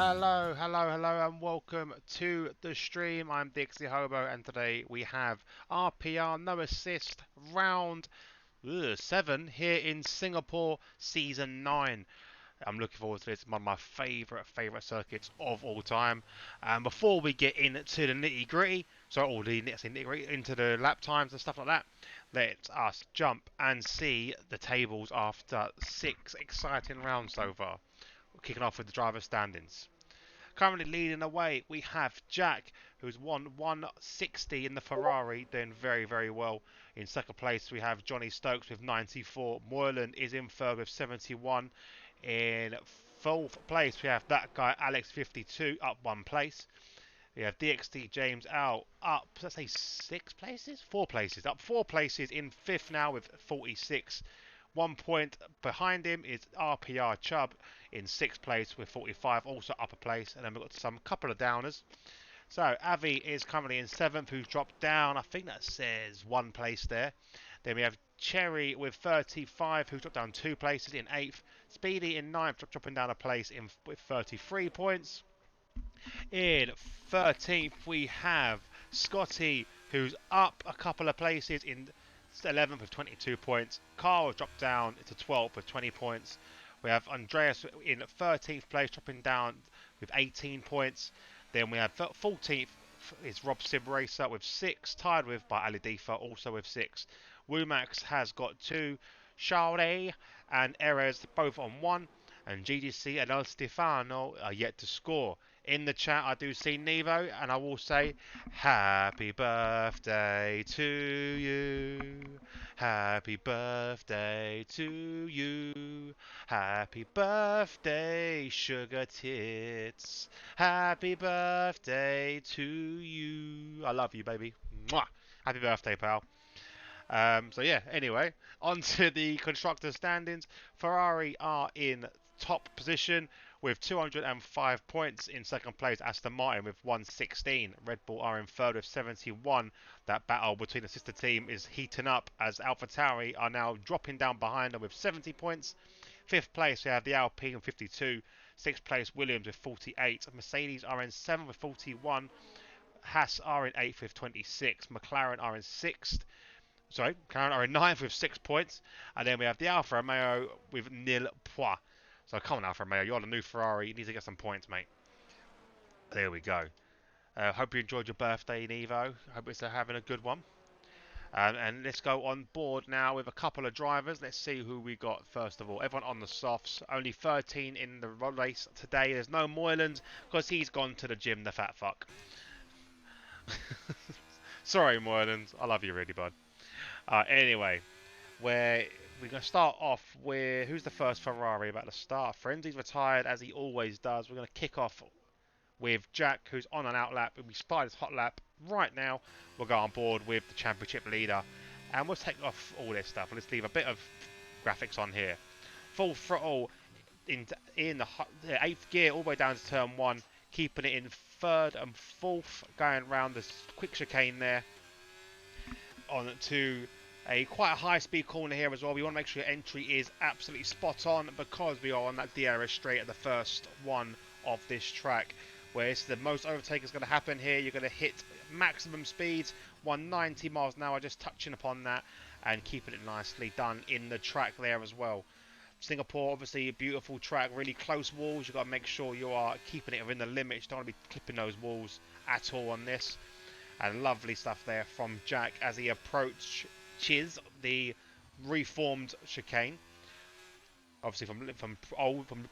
Hello, hello, hello, and welcome to the stream. I'm DxT Hobo, and today we have RPR no assist round 7 here in Singapore, season 9. I'm looking forward to this. One of my favourite circuits of all time. And before we get into the nitty gritty, into the lap times and stuff like that, let us jump and see the tables after 6 exciting rounds so far. We're kicking off with the driver standings. Currently leading the way, we have Jack, who's won 160 in the Ferrari, doing very well. In second place, we have Johnny Stokes with 94. Moylan is in third with 71. In fourth place, we have that guy, Alex 52, up one place. We have DxT James out up, let's say 6 places? 4 places. Up 4 places in fifth now with 46. 1 point behind him is RPR Chubb in sixth place with 45, also up a place. And then we've got some couple of downers. So Avi is currently in seventh, who's dropped down. I think that says 1 place there. Then we have Cherry with 35, who's dropped down 2 places in eighth. Speedy in ninth, dropping down a place with 33 points. In 13th, we have Scotty, who's up a couple of places in 11th with 22 points. Carl dropped down to 12th with 20 points. We have Andreas in 13th place, dropping down with 18 points. Then we have 14th is Rob Sim Racer with 6, tied with by Ali Difa, also with 6. Wumax has got 2. Charlie and Erez both on 1. And GGC and El Stefano are yet to score. In the chat, I do see Nevo, and I will say, Happy birthday to you. Happy birthday to you. Happy birthday, sugar tits. Happy birthday to you. I love you, baby. Mwah. Happy birthday, pal. So yeah, anyway, on to the constructor standings. Ferrari are in top position with 205 points. In second place, Aston Martin with 116. Red Bull are in third with 71. That battle between the sister team is heating up as AlphaTauri are now dropping down behind them with 70 points. Fifth place, we have the Alpine with 52. Sixth place, Williams with 48. Mercedes are in seventh with 41. Haas are in eighth with 26. McLaren are in sixth. McLaren are in ninth with 6 points. And then we have the Alfa Romeo with nil points. So come on, Alfa Romeo, you're the new Ferrari. You need to get some points, mate. There we go. Hope you enjoyed your birthday, Nevo. Hope it's having a good one. And let's go on board now with a couple of drivers. Let's see who we got first of all. Everyone on the softs. Only 13 in the race today. There's no Moylan's because he's gone to the gym, the fat fuck. Sorry, Moylan's. I love you really, bud. Anyway, we're going to start off with who's the first Ferrari about to start. Frenzy's retired as he always does. We're going to kick off with Jack, who's on an out lap. We start his hot lap right now. We'll go on board with the championship leader, and we'll take off all this stuff. Let's leave a bit of graphics on here. Full throttle in the eighth gear, all the way down to turn one, keeping it in third and fourth, going around this quick chicane there on to quite a high speed corner here as well. We want to make sure your entry is absolutely spot on because we are on that DRS straight at the first one of this track, where it's the most overtake is going to happen here. You're going to hit maximum speeds, 190 miles an hour, just touching upon that and keeping it nicely done in the track there as well. Singapore, obviously a beautiful track, really close walls. You've got to make sure you are keeping it within the limits. You don't want to be clipping those walls at all on this. And lovely stuff there from Jack as he approaches the reformed chicane. Obviously from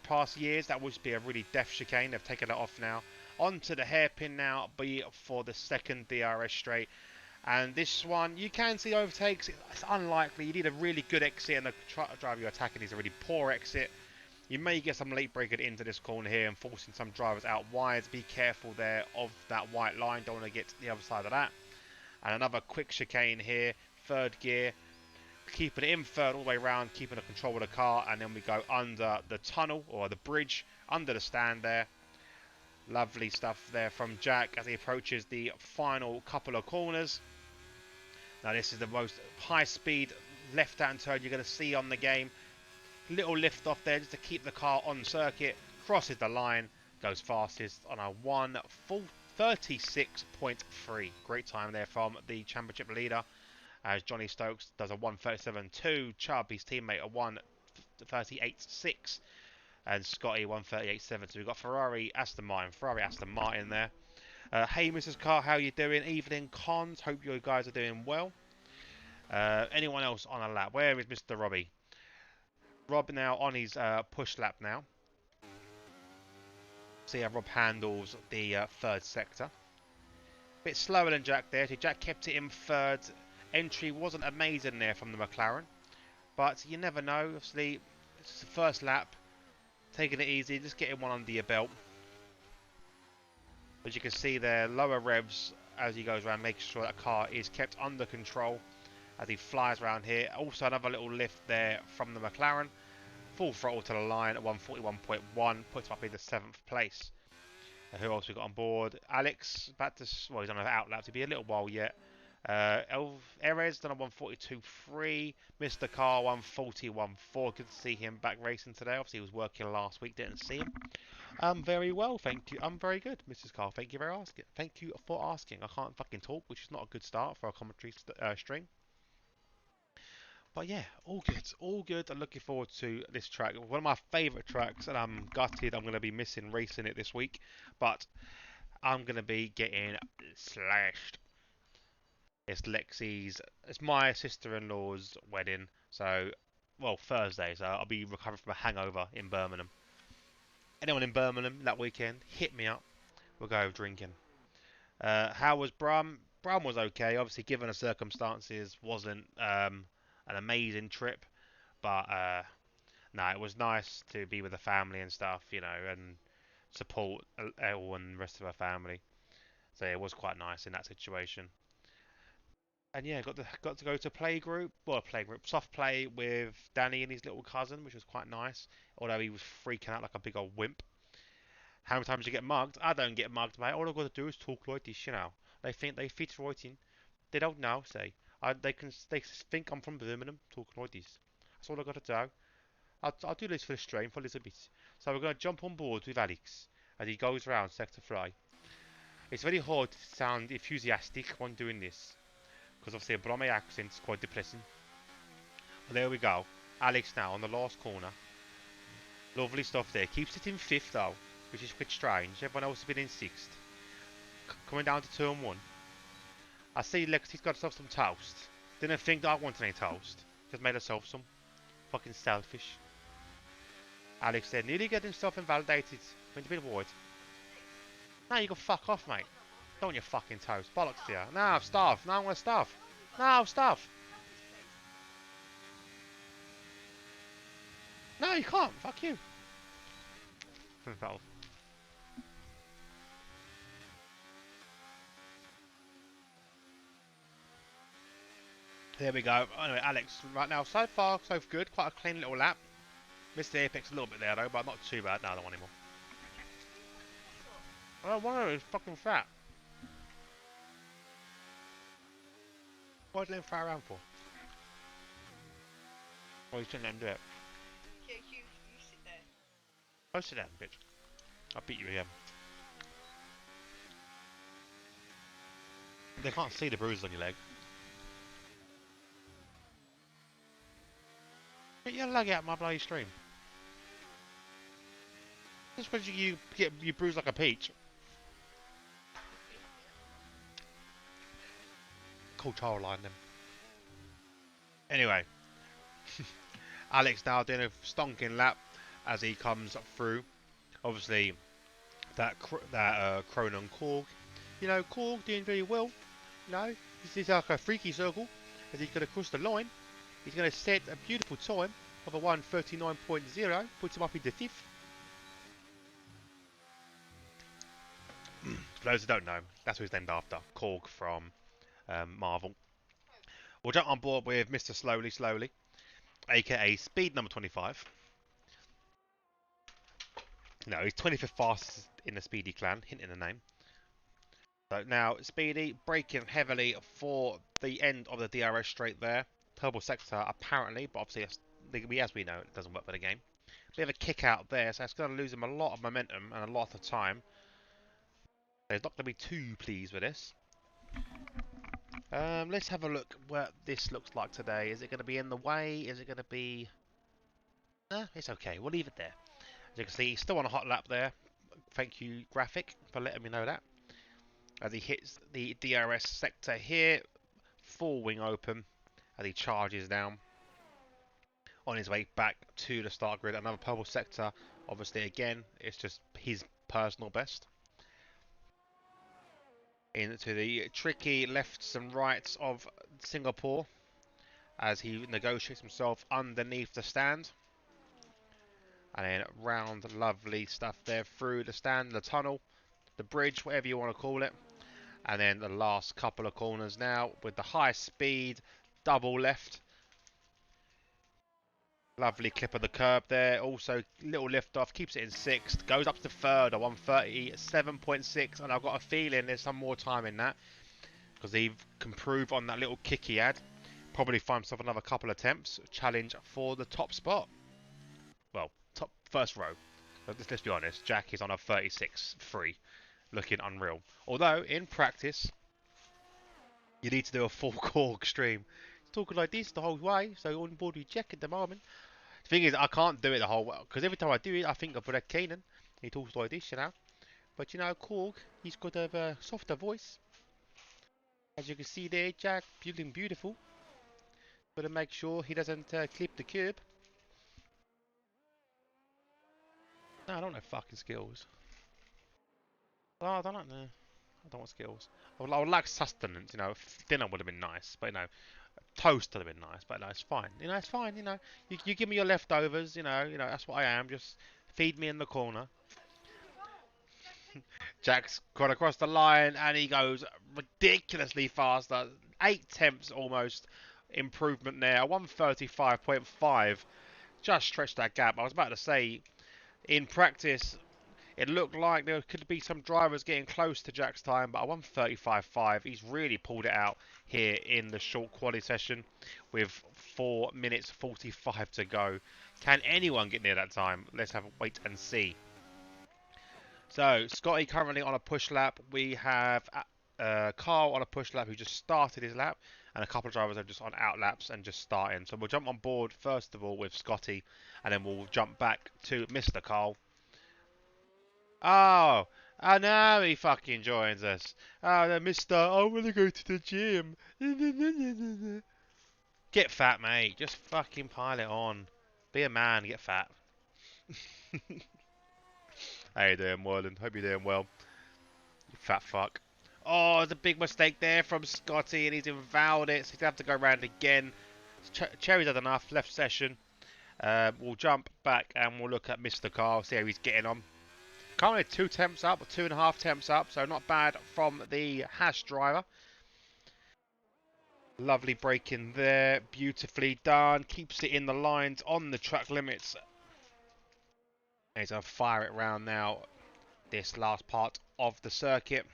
past years, that would be a really deaf chicane. They've taken it off now. Onto the hairpin now, be for the second DRS straight. And this one, you can see overtakes. It's unlikely. You need a really good exit, and the driver you're attacking is a really poor exit. You may get some late breaker into this corner here and forcing some drivers out wide. Be careful there of that white line. Don't want to get to the other side of that. And another quick chicane here. Third gear. Keeping it in third all the way around. Keeping the control of the car. And then we go under the tunnel or the bridge. Under the stand there. Lovely stuff there from Jack as he approaches the final couple of corners. Now this is the most high speed left-hand turn you're going to see on the game. Little lift off there just to keep the car on circuit. Crosses the line. Goes fastest on a 1:36.3. Great time there from the championship leader, as Johnny Stokes does a 1:37.2. Chubb, his teammate, a 1:38.6. And Scotty 1:38.7. So we've got Ferrari, Aston Martin there. Hey, Mrs. Carr, how you doing? Evening, cons. Hope you guys are doing well. Anyone else on a lap? Where is Mr. Robbie? Rob now on his push lap now. See how Rob handles the third sector. Bit slower than Jack there. So Jack kept it in third. Entry wasn't amazing there from the McLaren. But you never know. Obviously, it's the first lap. Taking it easy. Just getting one under your belt. As you can see there, lower revs as he goes around, making sure that car is kept under control as he flies around here. Also another little lift there from the McLaren. Full throttle to the line at 1:41.1, puts him up in the 7th place. Who else we got on board? Alex, back to, well, he's on an outlap to be a little while yet. Erez done a 1:42.3. Mr. Car 1:41.4. Good to see him back racing today. Obviously he was working last week, didn't see him. Very well, thank you. I'm very good, Mrs. Carr. Thank you Thank you for asking. I can't fucking talk, which is not a good start for a commentary string. But yeah, all good, all good. I'm looking forward to this track. One of my favourite tracks, and I'm gutted I'm going to be missing racing it this week. But I'm going to be getting slashed. It's my sister-in-law's wedding. So, well, Thursday. So I'll be recovering from a hangover in Birmingham. Anyone in Birmingham that weekend, hit me up. We'll go drinking. How was Brum? Brum was okay. Obviously, given the circumstances, wasn't an amazing trip. But no, it was nice to be with the family and stuff, you know, and support everyone and the rest of our family. So it was quite nice in that situation. And yeah, got to go to soft play with Danny and his little cousin, which was quite nice. Although he was freaking out like a big old wimp. How many times you get mugged? I don't get mugged, mate. All I've got to do is talk like this, you know. They think they fit right in. They don't know, say. They think I'm from Birmingham, talking like this. That's all I've got to do. I'll do this for the stream for a little bit. So we're going to jump on board with Alex as he goes around Sector Fly. It's very hard to sound enthusiastic when doing this, because obviously a Bromé accent is quite depressing. But there we go. Alex now on the last corner. Lovely stuff there. Keeps it in 5th though, which is a bit strange. Everyone else has been in 6th. Coming down to turn 1. I see Lexi's got herself some toast. Didn't think that I wanted any toast. Just made herself some. Fucking selfish. Alex there, nearly getting himself invalidated. Went a bit wide. Now you can fuck off, mate. Don't want your fucking toast. Bollocks to you. No, I've starved. No, I want to starve. No, I'll starve. No, you can't. Fuck you. There we go. Anyway, Alex, right now, so far, so good. Quite a clean little lap. Missed the apex a little bit there, though, but not too bad. No, I don't want anymore. I don't want it. It's fucking fat. Why did they fly around for? Oh, you shouldn't let him do it. Yeah, you sit there. Oh, sit down, bitch. I'll beat you again. They can't see the bruises on your leg. Get your leg out of my bloody stream. Just because you bruise like a peach. Cool child line them. Anyway. Alex now doing a stonking lap as he comes through. Obviously, that Cronin Korg. You know, Korg doing very well. You know, this is like a freaky circle as he's going to cross the line. He's going to set a beautiful time of a 1:39.0, puts him up into 5th. For those who don't know, that's who he's named after, Korg from Marvel. We'll jump on board with Mr. Slowly, aka Speed number 25. No, he's 25th fastest in the Speedy clan, hint in the name. So now, Speedy braking heavily for the end of the DRS straight there. Turbo sector apparently, but obviously, as we know, it doesn't work for the game. Bit of a kick out there, so it's going to lose him a lot of momentum and a lot of time. He's not going to be too pleased with this. Let's have a look what this looks like today. Is it going to be in the way? Is it going to be... it's okay. We'll leave it there. As you can see, he's still on a hot lap there. Thank you, Graphic, for letting me know that. As he hits the DRS sector here, full wing open, as he charges down. On his way back to the start grid, another purple sector. Obviously, again, it's just his personal best. Into the tricky lefts and rights of Singapore as he negotiates himself underneath the stand. And then round lovely stuff there through the stand, the tunnel, the bridge, whatever you want to call it. And then the last couple of corners now with the high speed double left. Lovely clip of the curb there. Also, little lift off, keeps it in sixth. Goes up to third at 137.6. And I've got a feeling there's some more time in that. Because he can prove on that little kick he had. Probably find himself another couple attempts. Challenge for the top spot. Well, top first row. Let's be honest. Jack is on a 36.3. Looking unreal. Although, in practice, you need to do a full cork stream. He's talking like this the whole way. So on board with Jack at the moment. The thing is, I can't do it the whole way, because every time I do it, I think of Brett Keenan. He talks like this, you know. But you know, Korg, he's got a softer voice. As you can see there, Jack, looking beautiful. Got to make sure he doesn't clip the curb. No, I don't have fucking skills. Oh, I don't know. No, I don't want skills. I would like sustenance, you know. Dinner would have been nice, but you know, toast would have been nice. But no, it's fine. You know, it's fine. You know, you give me your leftovers. You know, that's what I am. Just feed me in the corner. Jack's got across the line and he goes ridiculously faster. 8 tenths almost improvement there. 135.5. Just stretched that gap. I was about to say, in practice, it looked like there could be some drivers getting close to Jack's time, but at 135.5, he's really pulled it out here in the short quali session with 4 minutes 45 to go. Can anyone get near that time? Let's have a wait and see. So, Scotty currently on a push lap. We have Carl on a push lap who just started his lap. And a couple of drivers are just on out laps and just starting. So we'll jump on board first of all with Scotty. And then we'll jump back to Mr. Carl. Oh, I know he fucking joins us. Oh, no, Mr. I want to go to the gym. Get fat, mate. Just fucking pile it on. Be a man, get fat. How you doing, Moreland? Hope you're doing well. You fat fuck. Oh, there's a big mistake there from Scotty, and he's invalid it, so he's going to have to go around again. Cherry's had enough. Left session. We'll jump back, and we'll look at Mr. Carl, see how he's getting on. Currently 2 temps up, or 2.5 temps up, so not bad from the Haas driver. Lovely braking there, beautifully done. Keeps it in the lines on the track limits. And he's going to fire it round now, this last part of the circuit.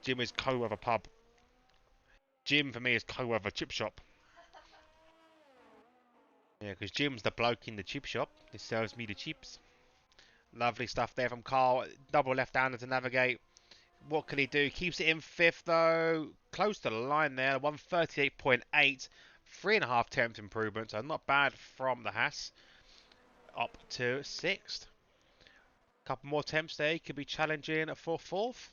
Jim is co of a pub. Jim for me is co of a chip shop. Yeah, because Jim's the bloke in the chip shop that sells me the chips. Lovely stuff there from Carl. Double left-hander to navigate. What can he do? Keeps it in fifth though. Close to the line there. 138.8. 3.5 temps improvement. So not bad from the Haas. Up to sixth. Couple more temps there. He could be challenging for fourth.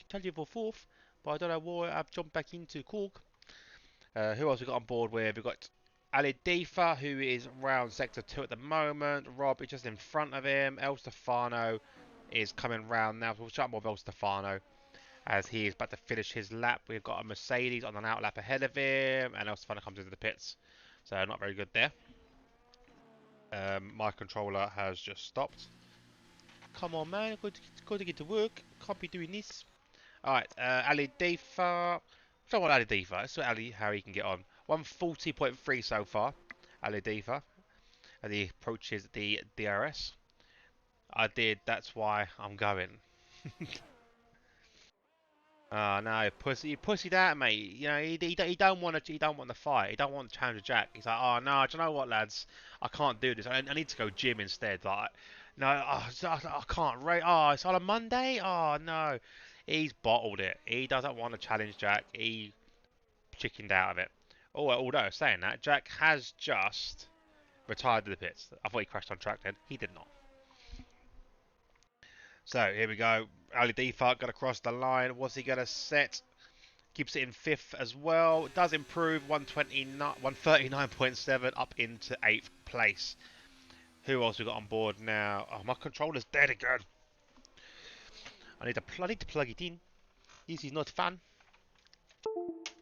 Challenging for fourth. But I don't know why I've jumped back into Cork. Who else we got on board with? We've got Ali Defa, who is round sector 2 at the moment. Rob is just in front of him. El Stefano is coming round now. So we'll chat more of El Stefano as he is about to finish his lap. We've got a Mercedes on an out lap ahead of him, and El Stefano comes into the pits. So not very good there. My controller has just stopped. Come on, man. Got to get to work. Can't be doing this. Alright, Ali Defa. I don't want Ali Defa. Let's see Ali, how he can get on. 140.3 so far. Ali Defa. As he approaches the DRS. I did. That's why I'm going. Oh no, pussy, you pussied out, mate. You know, he don't want to, he don't want the fight. He don't want to challenge Jack. He's like, oh no, do you know what, lads? I can't do this. I need to go gym instead. Like, no, I can't. Oh, it's on a Monday. Oh no, he's bottled it. He doesn't want to challenge Jack. He chickened out of it. Oh, although saying that, Jack has just retired to the pits. I thought he crashed on track then. He did not. So here we go. Ali Defa got across the line. What's he gonna set? Keeps it in fifth as well. Does improve 139.7 up into 8th place. Who else we got on board now? Oh, my controller's dead again. I need to plug it in. This is not fun.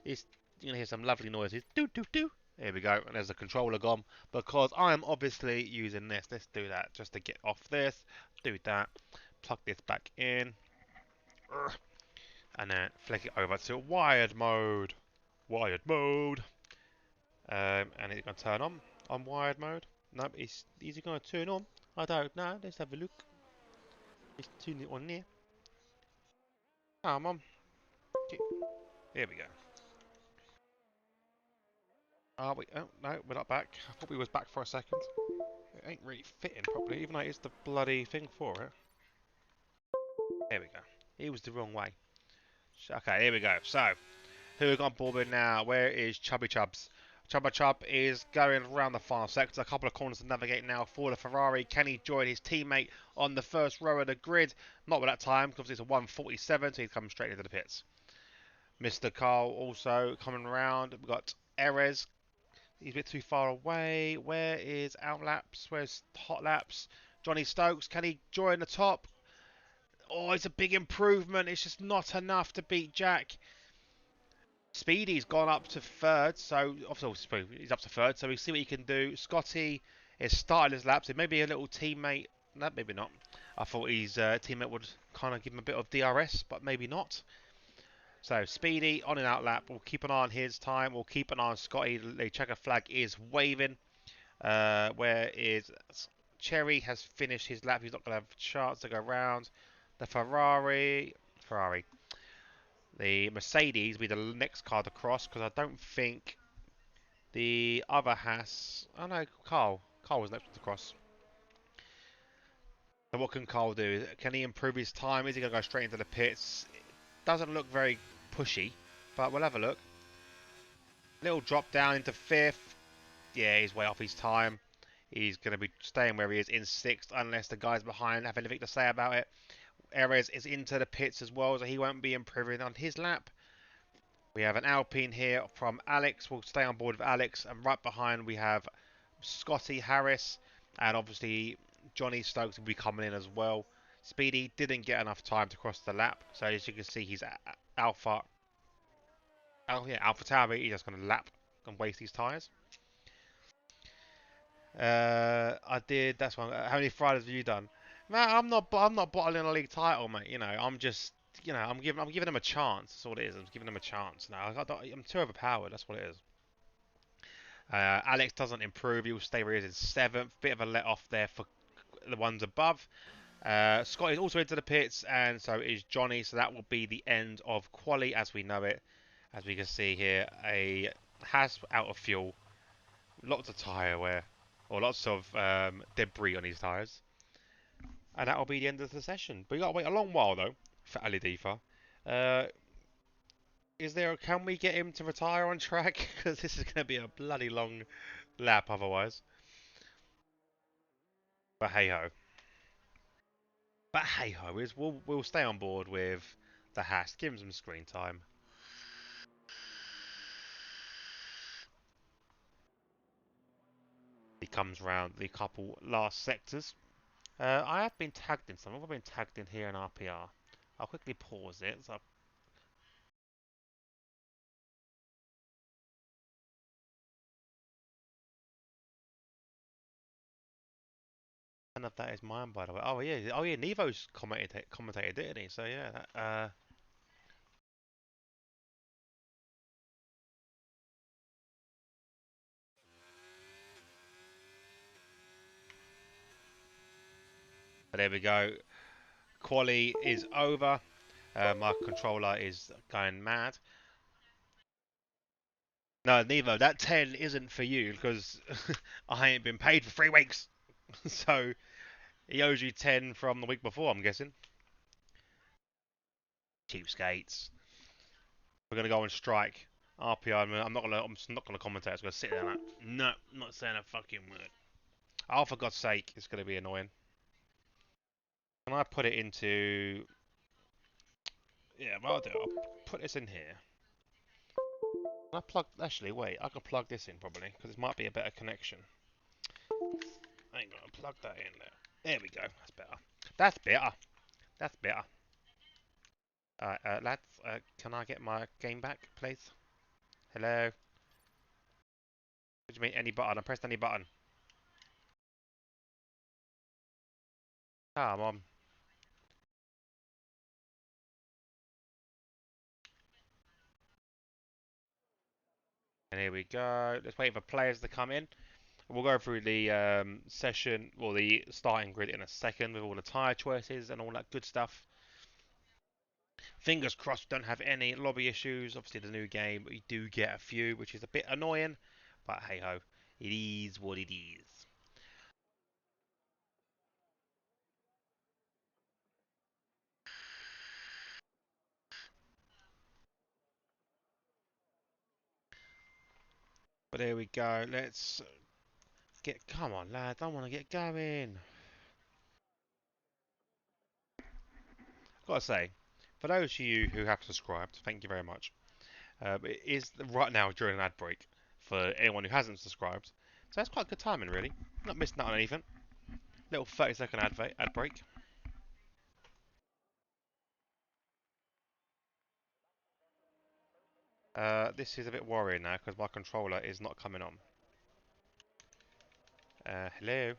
It's, you're going to hear some lovely noises. Do, do, do. There we go. And there's the controller gone. Because I am obviously using this. Let's do that. Just to get off this. Do that. Plug this back in. And then flick it over to wired mode. Wired mode. And it's going to turn on wired mode. No, is it going to turn on? I don't know. Let's have a look. Let's turn it on there. Come on. Here we go. Are we? Oh, no, we're not back. I thought we was back for a second. It ain't really fitting properly, even though it's the bloody thing for it. There we go. It was the wrong way. Okay, here we go. So, who we got on board with now? Where is Chubby Chubs? Chubba Chub is going around the final sector. A couple of corners to navigate now for the Ferrari. Can he join his teammate on the first row of the grid? Not with that time, because it's a 1:47, so he's coming straight into the pits. Mr. Carl also coming around. We've got Erez. He's a bit too far away. Where is Outlaps? Where's Hot Laps? Johnny Stokes, can he join the top? Oh, it's a big improvement. It's just not enough to beat Jack. Speedy's gone up to third, so obviously he's up to third, so we see what he can do. Scotty is starting his laps. It may be a little teammate. No, maybe not. I thought his teammate would kind of give him a bit of DRS, but maybe not. So Speedy on and out lap. We'll keep an eye on his time. We'll keep an eye on Scotty. The checker flag is waving. Where is Cherry has finished his lap. He's not going to have a chance to go round. The Ferrari. The Mercedes will be the next car to cross because I don't think the other has. Oh no, Carl. Carl was next to cross. So what can Carl do? Can he improve his time? Is he going to go straight into the pits? It doesn't look very pushy, but we'll have a look. Little drop down into fifth. Yeah, he's way off his time. He's going to be staying where he is in sixth unless the guys behind have anything to say about it. Erez is into the pits as well, so he won't be improving on his lap. We have an Alpine here from Alex. We'll stay on board with Alex. And right behind we have Scotty Harris. And obviously Johnny Stokes will be coming in as well. Speedy didn't get enough time to cross the lap. So as you can see, he's Alpha. Oh yeah, Alpha Tauri. He's just going to lap and waste his tyres. I did. That's one. How many Fridays have you done? Man, I'm not. I'm not bottling a league title, mate. You know, I'm just. You know, I'm giving them a chance. That's all it is. I'm giving them a chance. Now, I'm too overpowered. That's what it is. Alex doesn't improve. He'll stay where he is in seventh. Bit of a let off there for the ones above. Scott is also into the pits, and so is Johnny. So that will be the end of quali as we know it. As we can see here, a has out of fuel, lots of tyre wear, or lots of debris on his tyres. And that will be the end of the session. But you got to wait a long while though for Ali Difa. Uh, can we get him to retire on track? Because this is going to be a bloody long lap otherwise. But hey ho. But hey ho, we'll stay on board with the Haas. Give him some screen time. He comes round the couple last sectors. I have been tagged in some. I've been tagged in here in RPR. I'll quickly pause it. So none of that is mine, by the way. Oh yeah. Nevo's commentated, didn't he? So yeah, there we go. Quali is over. My controller is going mad. No, neither. That 10 isn't for you because I ain't been paid for 3 weeks. So he owes you 10 from the week before, I'm guessing. Cheapskates. We're gonna go on strike. RPR. I'm not gonna. I'm just not gonna commentate. I'm just gonna sit there. And no, I'm not saying a fucking word. Oh, for God's sake, it's gonna be annoying. Can I put it into? Yeah, well, I'll do. I'll put this in here. Can I plug? Actually, wait. I can plug this in probably because it might be a better connection. Hang on. Plug that in there. There we go. That's better. That's better. That's better. Lads, can I get my game back, please? Hello? What do you mean, any button? I pressed any button. Come on. And here we go. Let's wait for players to come in. We'll go through the session, or the starting grid in a second with all the tyre choices and all that good stuff. Fingers crossed we don't have any lobby issues. Obviously, the new game, we do get a few, which is a bit annoying. But hey ho, it is what it is. But there we go. Let's get. Come on, lads. I want to get going. Gotta say, for those of you who have subscribed, thank you very much. It is right now during an ad break for anyone who hasn't subscribed. So that's quite good timing, really. Not missing out on anything. Little 30-second ad break. This is a bit worrying now because my controller is not coming on. Hello?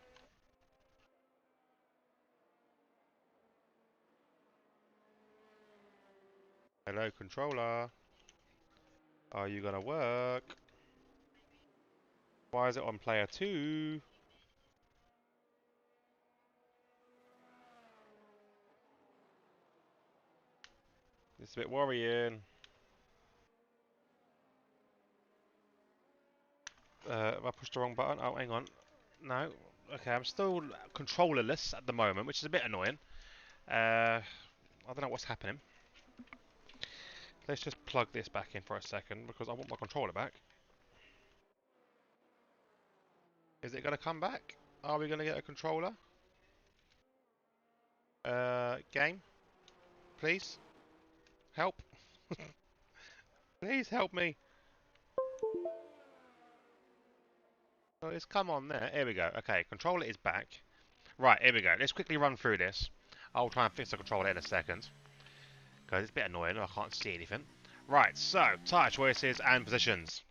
Hello, controller. Are you gonna work? Why is it on player 2? It's a bit worrying. Have I pushed the wrong button? Oh, hang on. No. Okay, I'm still controllerless at the moment, which is a bit annoying. I don't know what's happening. Let's just plug this back in for a second because I want my controller back. Is it going to come back? Are we going to get a controller? Game? Please? Help? Please help me. Oh, it's come on there. Here we go. Okay, controller is back. Right, here we go. Let's quickly run through this. I'll try and fix the controller in a second because it's a bit annoying. I can't see anything. Right, so tyre choices and positions.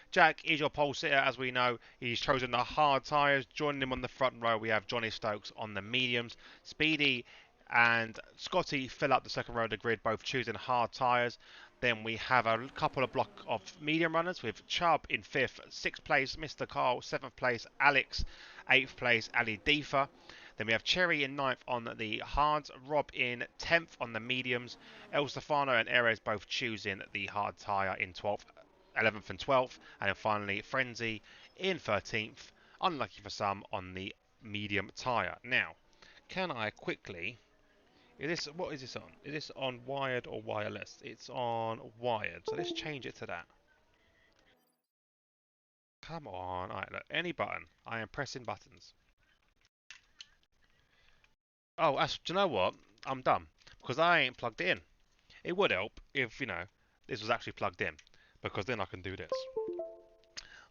Jack is your pole sitter, as we know. He's chosen the hard tyres. Joining him on the front row, we have Johnny Stokes on the mediums. Speedy and Scotty fill up the second row of the grid, both choosing hard tyres. Then we have a couple of block of medium runners with Chubb in 5th, 6th place, Mr. Carl, 7th place, Alex, 8th place, Ali Defa. Then we have Cherry in 9th on the hards, Rob in 10th on the mediums, El Stefano and Ares both choosing the hard tyre in 12th, 11th and 12th, and then finally Frenzy in 13th, unlucky for some, on the medium tyre. Now, can I quickly... what is this on? Is this on wired or wireless? It's on wired, so let's change it to that. Come on. Alright, look, any button. I am pressing buttons. Oh, do you know what? I'm done. Because I ain't plugged it in. It would help if, this was actually plugged in. Because then I can do this.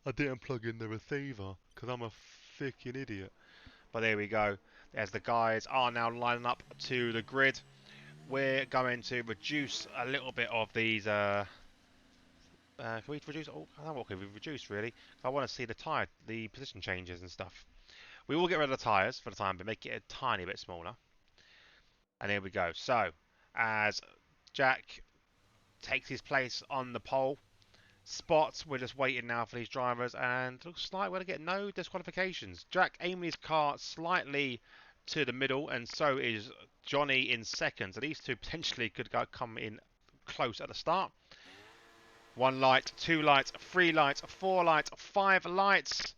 I didn't plug in the receiver because I'm a freaking idiot. But there we go. There's the guys are now lining up to the grid. We're going to reduce a little bit of these. Can we reduce? Oh, I don't know what can we reduce really. I want to see the position changes and stuff. We will get rid of the tyres for the time, but make it a tiny bit smaller. And here we go. So, as Jack takes his place on the pole, spots. We're just waiting now for these drivers, and looks like we're going to get no disqualifications. Jack aiming his car slightly to the middle, and so is Johnny in second. So these two potentially could come in close at the start. 1 light, 2 lights, 3 lights, 4 lights, 5 lights.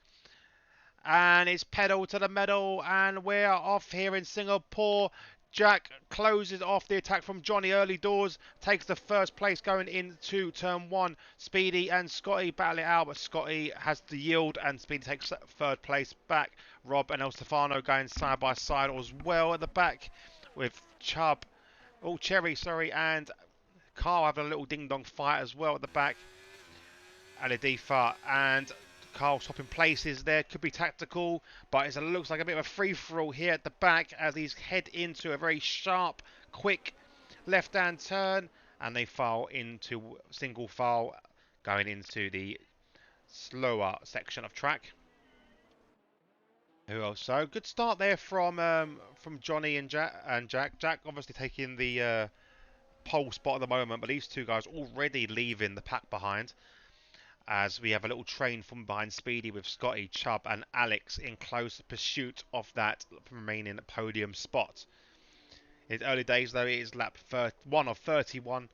And it's pedal to the metal, and we're off here in Singapore. Jack closes off the attack from Johnny early doors, takes the first place going into turn 1. Speedy and Scotty battle it out, but Scotty has the yield, and Speedy takes third place back. Rob and El Stefano going side by side as well at the back, with Cherry, and Carl having a little ding-dong fight as well at the back. Aladifa and Carl swapping places there. Could be tactical, but it looks like a bit of a free-for-all here at the back as these head into a very sharp, quick left-hand turn, and they file into single file going into the slower section of track. Who else? So good start there from Johnny and Jack. Jack obviously taking the pole spot at the moment, but these two guys already leaving the pack behind, as we have a little train from behind Speedy with Scotty, Chubb and Alex in close pursuit of that remaining podium spot. In early days though, it is lap 1 of 31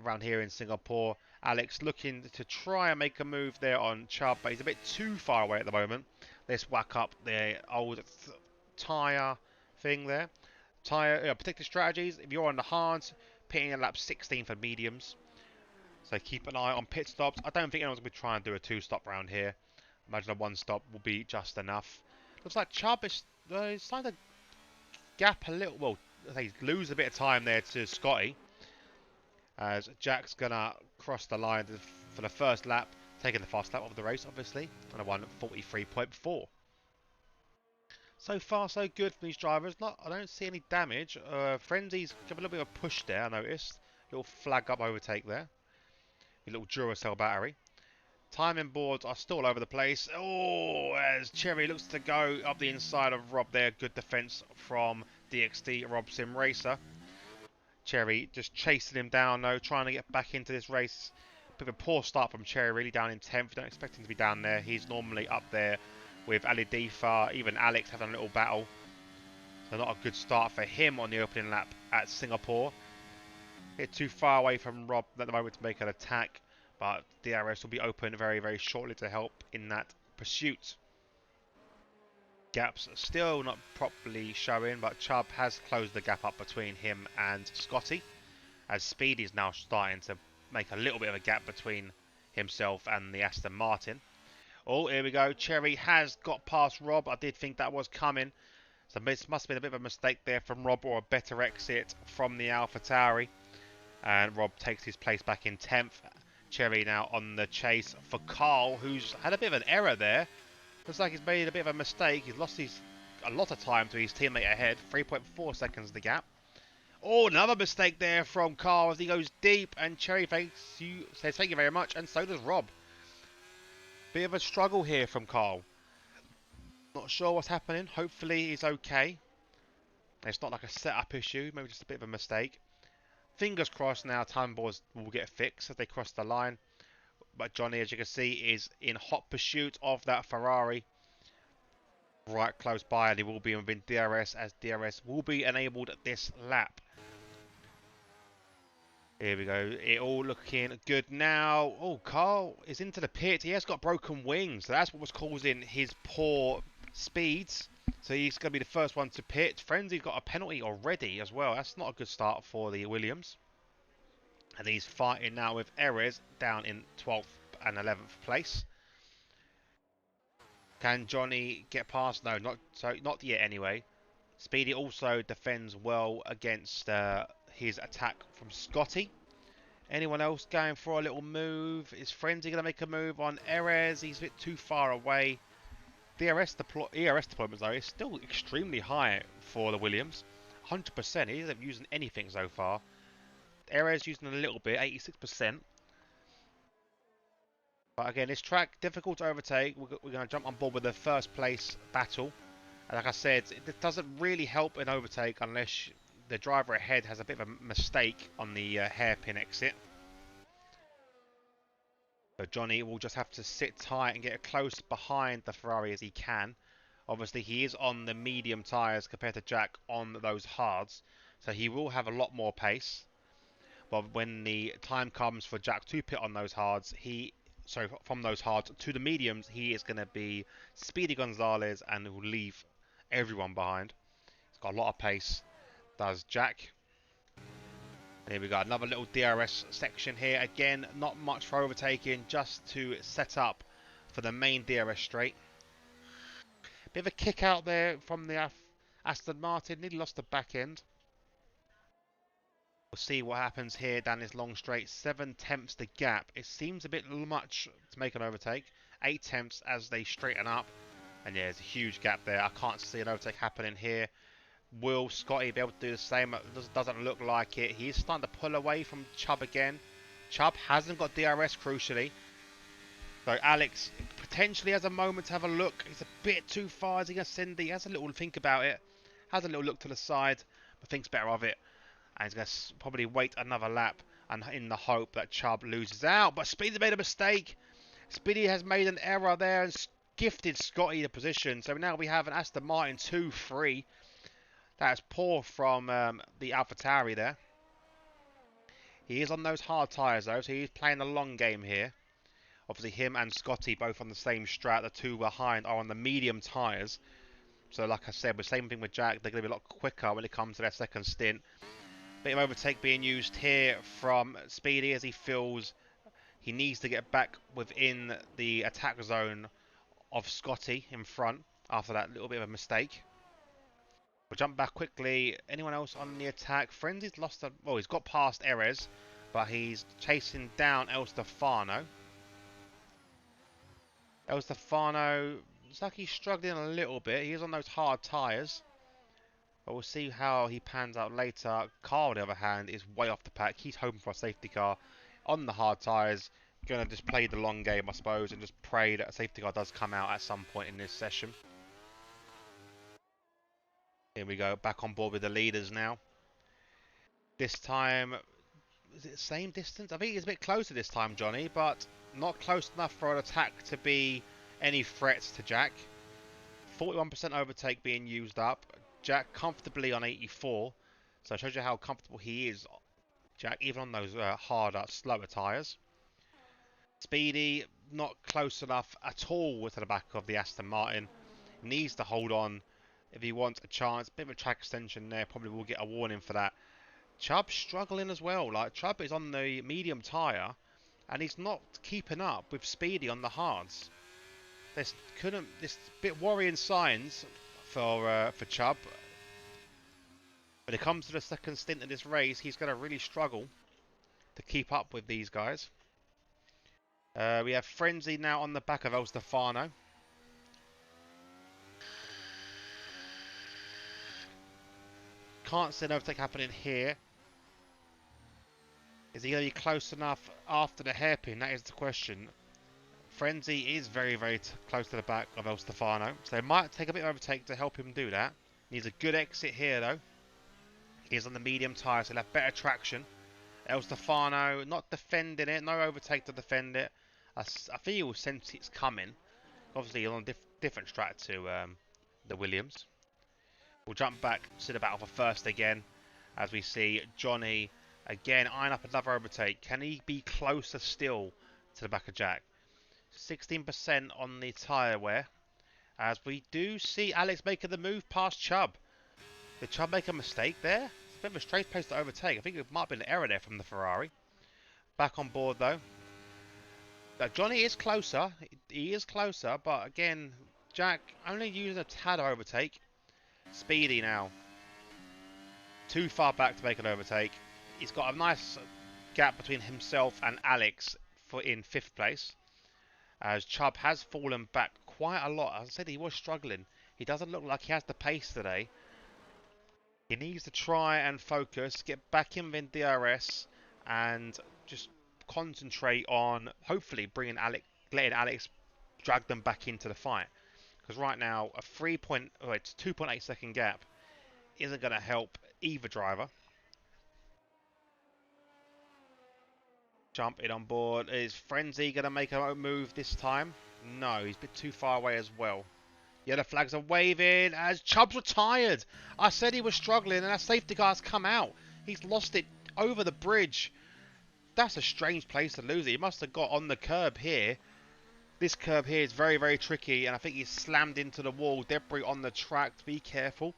around here in Singapore. Alex looking to try and make a move there on Chubb, but he's a bit too far away at the moment. Let's whack up the old tyre thing there. Tyre particular strategies. If you're on the hards, pitting at lap 16 for mediums. So keep an eye on pit stops. I don't think anyone's going to try and do a 2-stop round here. Imagine a 1-stop will be just enough. Looks like Chubb is starting to gap a little. Well, they lose a bit of time there to Scotty, as Jack's going to cross the line for the first lap, taking the fast lap of the race, obviously, and a 1:43.4. So far, so good for these drivers. I don't see any damage. Frenzy's give a little bit of a push there, I noticed. Little flag up overtake there. A little Duracell battery. Timing boards are still all over the place. Oh, as Cherry looks to go up the inside of Rob there. Good defense from DxT Rob Sim Racer. Cherry just chasing him down though, trying to get back into this race. Bit of a poor start from Cherry, really down in 10th. You don't expect him to be down there. He's normally up there with Ali Difa, even Alex having a little battle. So not a good start for him on the opening lap at Singapore. Bit too far away from Rob at the moment to make an attack, but DRS will be open very, very shortly to help in that pursuit. Gaps are still not properly showing, but Chubb has closed the gap up between him and Scotty, as Speedy is now starting to make a little bit of a gap between himself and the Aston Martin. Oh, here we go. Cherry has got past Rob. I did think that was coming. So this must have been a bit of a mistake there from Rob, or a better exit from the AlphaTauri. And Rob takes his place back in 10th. Cherry now on the chase for Carl, who's had a bit of an error there. Looks like he's made a bit of a mistake. He's lost a lot of time to his teammate ahead. 3.4 seconds the gap. Oh, another mistake there from Carl as he goes deep. And Cherry says thank you very much. And so does Rob. Bit of a struggle here from Carl. Not sure what's happening. Hopefully he's okay. It's not like a setup issue. Maybe just a bit of a mistake. Fingers crossed now time boards will get fixed as they cross the line. But Johnny, as you can see, is in hot pursuit of that Ferrari. Right close by, and he will be within DRS, as DRS will be enabled at this lap. Here we go. It all looking good now. Oh, Carl is into the pit. He has got broken wings. So that's what was causing his poor speeds. So he's going to be the first one to pit. Frenzy's got a penalty already as well. That's not a good start for the Williams. And he's fighting now with Erez down in 12th and 11th place. Can Johnny get past? No, not yet anyway. Speedy also defends well against his attack from Scotty. Anyone else going for a little move? Is Frenzy going to make a move on Erez? He's a bit too far away. ERS deployment though is still extremely high for the Williams. 100%. He isn't using anything so far. Erez using a little bit, 86%. But again, this track, difficult to overtake. We're going to jump on board with the first place battle. And like I said, it doesn't really help in overtake unless the driver ahead has a bit of a mistake on the hairpin exit. But Johnny will just have to sit tight and get close behind the Ferrari as he can. Obviously, he is on the medium tyres compared to Jack on those hards, so he will have a lot more pace. But when the time comes for Jack to pit on those hards, from those hards to the mediums, he is going to be Speedy Gonzalez and will leave everyone behind. He's got a lot of pace, does Jack. And here we got another little DRS section here. Again, not much for overtaking, just to set up for the main DRS straight. Bit of a kick out there from the Aston Martin. Nearly lost the back end. We'll see what happens here down this long straight. 7 tenths the gap. It seems a bit much to make an overtake. 8 tenths as they straighten up. And yeah, there's a huge gap there. I can't see an overtake happening here. Will Scotty be able to do the same? It doesn't look like it. He's starting to pull away from Chubb again. Chubb hasn't got DRS crucially. So Alex potentially has a moment to have a look. He's a bit too far. Is he going to send? He has a little think about it. Has a little look to the side, but thinks better of it. And he's going to probably wait another lap and in the hope that Chubb loses out. But Speedy made a mistake. Speedy has made an error there and gifted Scotty the position. So now we have an Aston Martin 2-3. That's poor from the AlphaTauri there. He is on those hard tyres though, so he's playing the long game here. Obviously him and Scotty both on the same strat. The two behind are on the medium tyres. So like I said, the same thing with Jack. They're going to be a lot quicker when it comes to their second stint. Bit of overtake being used here from Speedy as he feels he needs to get back within the attack zone of Scotty in front after that little bit of a mistake. We'll jump back quickly. Anyone else on the attack? Frenzy's lost a... Well, he's got past Erez, but he's chasing down El Stefano. El Stefano, looks like he's struggling a little bit. He is on those hard tyres. But we'll see how he pans out later. Carl, on the other hand, is way off the pack. He's hoping for a safety car on the hard tyres. Going to just play the long game, I suppose, and just pray that a safety car does come out at some point in this session. Here we go, back on board with the leaders now. This time, is it the same distance? I think it's a bit closer this time, Johnny, but not close enough for an attack to be any threats to Jack. 41% overtake being used up. Jack comfortably on 84, so it shows you how comfortable he is, Jack, even on those harder, slower tyres. Speedy, not close enough at all to the back of the Aston Martin. Needs to hold on if he wants a chance. Bit of a track extension there, probably will get a warning for that. Chubb struggling as well. Like Chubb is on the medium tyre, and he's not keeping up with Speedy on the hards. There's bit worrying signs for Chubb. When it comes to the second stint of this race, he's going to really struggle to keep up with these guys. We have Frenzy now on the back of El Stefano. Can't see an overtake happening here. Is he going to be close enough after the hairpin? That is the question. Frenzy is very, very close to the back of El Stefano, so it might take a bit of overtake to help him do that. Needs a good exit here though. He's on the medium tyre, so he'll have better traction. El Stefano not defending it, no overtake to defend it. I think he will sense it's coming. Obviously, on a different strat to the Williams. We'll jump back to the battle for first again, as we see Johnny again eyeing up another overtake. Can he be closer still to the back of Jack? 16% on the tyre wear, as we do see Alex making the move past Chubb. Did Chubb make a mistake there? It's a bit of a strange place to overtake. I think it might have been an error there from the Ferrari. Back on board though. Now, Johnny is closer. He is closer, but again, Jack only using a tad of overtake. Speedy now. Too far back to make an overtake. He's got a nice gap between himself and Alex in 5th place. As Chubb has fallen back quite a lot. As I said, he was struggling. He doesn't look like he has the pace today. He needs to try and focus, get back in within DRS, and just concentrate on hopefully letting Alex drag them back into the fight. Because right now, a 2.8 second gap isn't going to help either driver. Jump in on board. Is Frenzy going to make a move this time? No, he's a bit too far away as well. Yellow flags are waving as Chubb's retired. I said he was struggling and that safety car's come out. He's lost it over the bridge. That's a strange place to lose it. He must have got on the curb here. This curb here is very, very tricky, and I think he's slammed into the wall. Debris on the track. Be careful.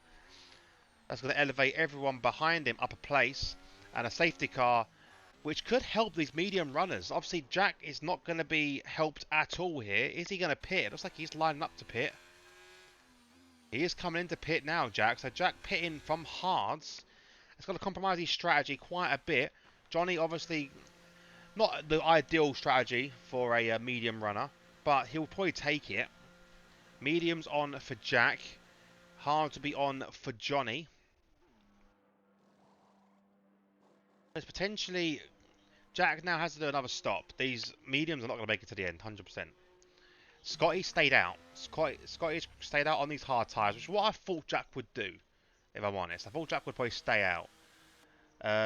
That's going to elevate everyone behind him up a place. And a safety car, which could help these medium runners. Obviously, Jack is not going to be helped at all here. Is he going to pit? It looks like he's lining up to pit. He is coming into pit now, Jack. So Jack pitting from hards. It's going to compromise his strategy quite a bit. Johnny, obviously, not the ideal strategy for a medium runner, but he'll probably take it. Mediums on for Jack. Hard to be on for Johnny. There's potentially... Jack now has to do another stop. These mediums are not going to make it to the end, 100%. Scotty stayed out. Scotty stayed out on these hard tyres, which is what I thought Jack would do, if I'm honest. I thought Jack would probably stay out.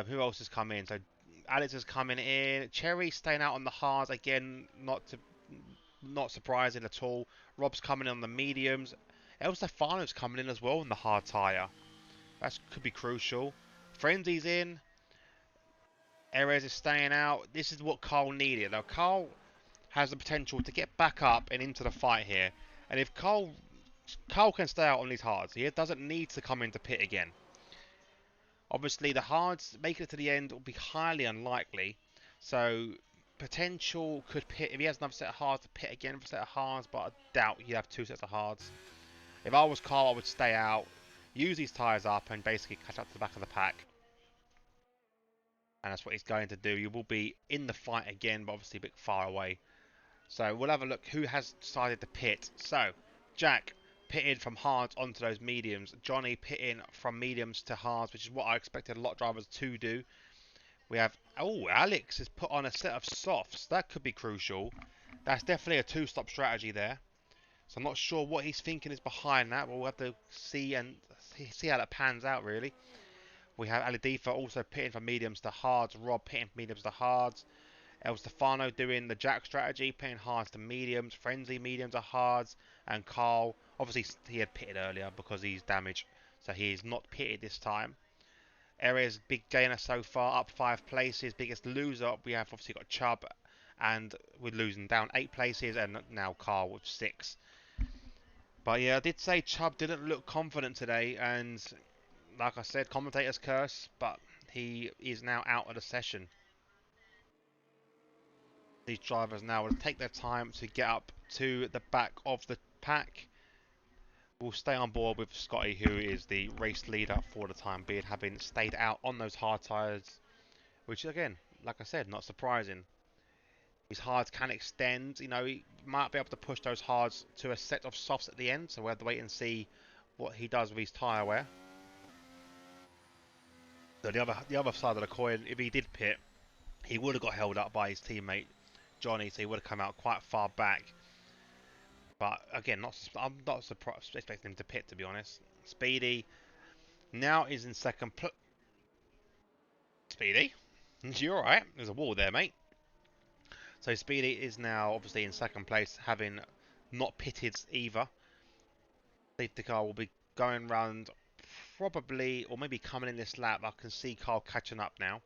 Who else has come in? So Alex is coming in. Cherry staying out on the hards. Again, not surprising at all. Rob's coming in on the mediums. El Stefano's coming in as well on the hard tyre. That could be crucial. Frenzy's in. Erez is staying out. This is what Carl needed. Now, Carl has the potential to get back up and into the fight here. And if Carl can stay out on these hards, he doesn't need to come into pit again. Obviously, the hards making it to the end will be highly unlikely. So, potential could pit. If he has another set of hards, to pit again for a set of hards. But I doubt he'd have two sets of hards. If I was Carl, I would stay out, use these tyres up, and basically catch up to the back of the pack. And that's what he's going to do. You will be in the fight again, but obviously a bit far away. So we'll have a look who has decided to pit. So, Jack pitted from hards onto those mediums. Johnny pitting from mediums to hards, which is what I expected a lot of drivers to do. We have... Oh, Alex has put on a set of softs. That could be crucial. That's definitely a two-stop strategy there. So I'm not sure what he's thinking is behind that, but we'll have to see and see how that pans out, really. We have Aladifa also pitting from mediums to hards. Rob pitting from mediums to hards. El Stefano doing the Jack strategy, pitting hards to mediums. Frenzy mediums to hards. And Carl, obviously he had pitted earlier because he's damaged. So he's not pitted this time. Area's big gainer so far, up 5 places. Biggest loser, we have obviously got Chubb. And we're losing down 8 places. And now Carl with 6. But yeah, I did say Chubb didn't look confident today. And like I said, commentator's curse, but he is now out of the session. These drivers now will take their time to get up to the back of the pack. We'll stay on board with Scotty, who is the race leader for the time being, having stayed out on those hard tyres, which again, like I said, not surprising. His hards can extend, you know, he might be able to push those hards to a set of softs at the end, so we'll have to wait and see what he does with his tyre wear. So the other side of the coin, if he did pit, he would have got held up by his teammate Johnny, so he would have come out quite far back. But again, I'm not surprised, expecting him to pit, to be honest. Speedy now is in second place. Speedy, you're alright. There's a wall there, mate. So Speedy is now obviously in second place, having not pitted either. Safety car will be going round probably, or maybe coming in this lap. I can see Carl catching up now.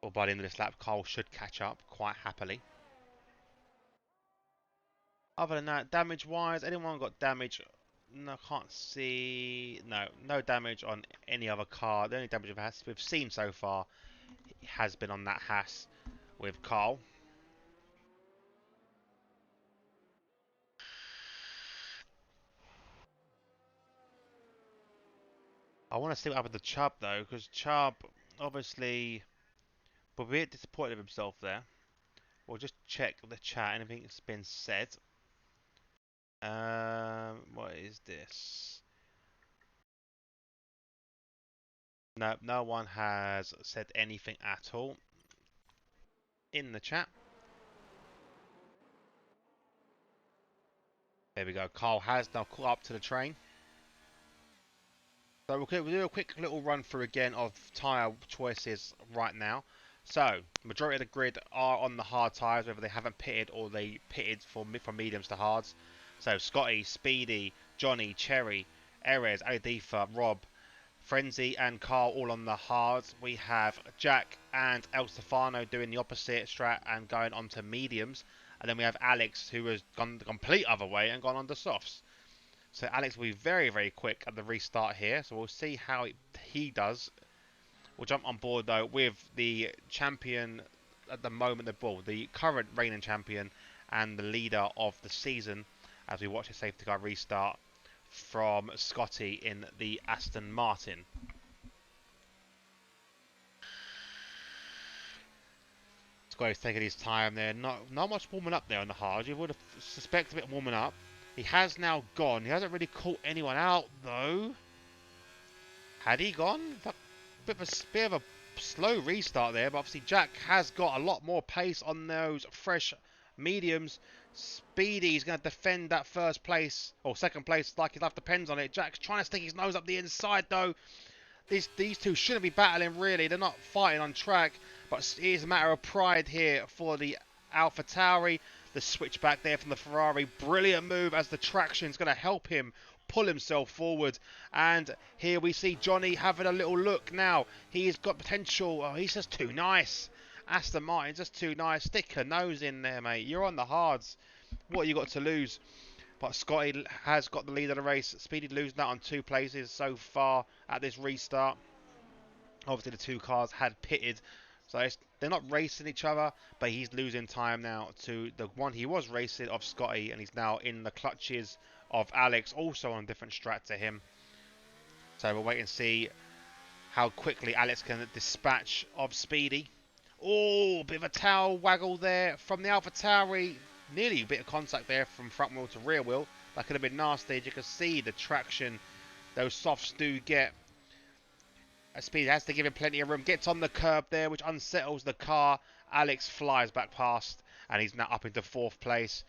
Or by the end of this lap, Carl should catch up quite happily. Other than that, damage-wise, anyone got damage? No, can't see. No damage on any other car. The only damage we've seen so far has been on that Haas with Carl. I want to see what happened to Chubb though, because Chubb obviously will be a bit disappointed with himself there. We'll just check the chat. Anything's been said. What is this? No, no one has said anything at all in the chat. There we go. Carl has now caught up to the train. So we'll do a quick little run through again of tyre choices right now. So, majority of the grid are on the hard tyres, whether they haven't pitted or they pitted from mediums to hards. So Scotty, Speedy, Johnny, Cherry, Erez, Adifa, Rob, Frenzy and Carl all on the hards. We have Jack and El Stefano doing the opposite strat and going on to mediums. And then we have Alex, who has gone the complete other way and gone on to softs. So Alex will be very, very quick at the restart here. So we'll see how he does. We'll jump on board, though, with the champion at the moment, the current reigning champion and the leader of the season, as we watch the safety car restart from Scotty in the Aston Martin. Scotty's taking his time there. Not much warming up there on the hard. You would have suspected a bit warming up. He has now gone. He hasn't really caught anyone out, though. Had he gone? Bit of a slow restart there, but obviously Jack has got a lot more pace on those fresh mediums. Speedy's going to defend that first place, or second place, like his life depends on it. Jack's trying to stick his nose up the inside, though. These two shouldn't be battling, really. They're not fighting on track, but it is a matter of pride here for the AlphaTauri. The switch back there from the Ferrari. Brilliant move as the traction is going to help him pull himself forward. And here we see Johnny having a little look now. He's got potential. Oh, he's just too nice. Aston Martin, just too nice. Stick a nose in there, mate. You're on the hards. What you got to lose? But Scotty has got the lead of the race. Speedy losing that on 2 places so far at this restart. Obviously, the 2 cars had pitted. So they're not racing each other, but he's losing time now to the one he was racing of Scotty, and he's now in the clutches of Alex, also on a different strat to him. So we'll wait and see how quickly Alex can dispatch of Speedy. Oh, bit of a tail waggle there from the AlphaTauri. Nearly a bit of contact there from front wheel to rear wheel. That could have been nasty. As you can see the traction those softs do get. Speed has to give him plenty of room. Gets on the curb there, which unsettles the car. Alex flies back past, and he's now up into 4th place.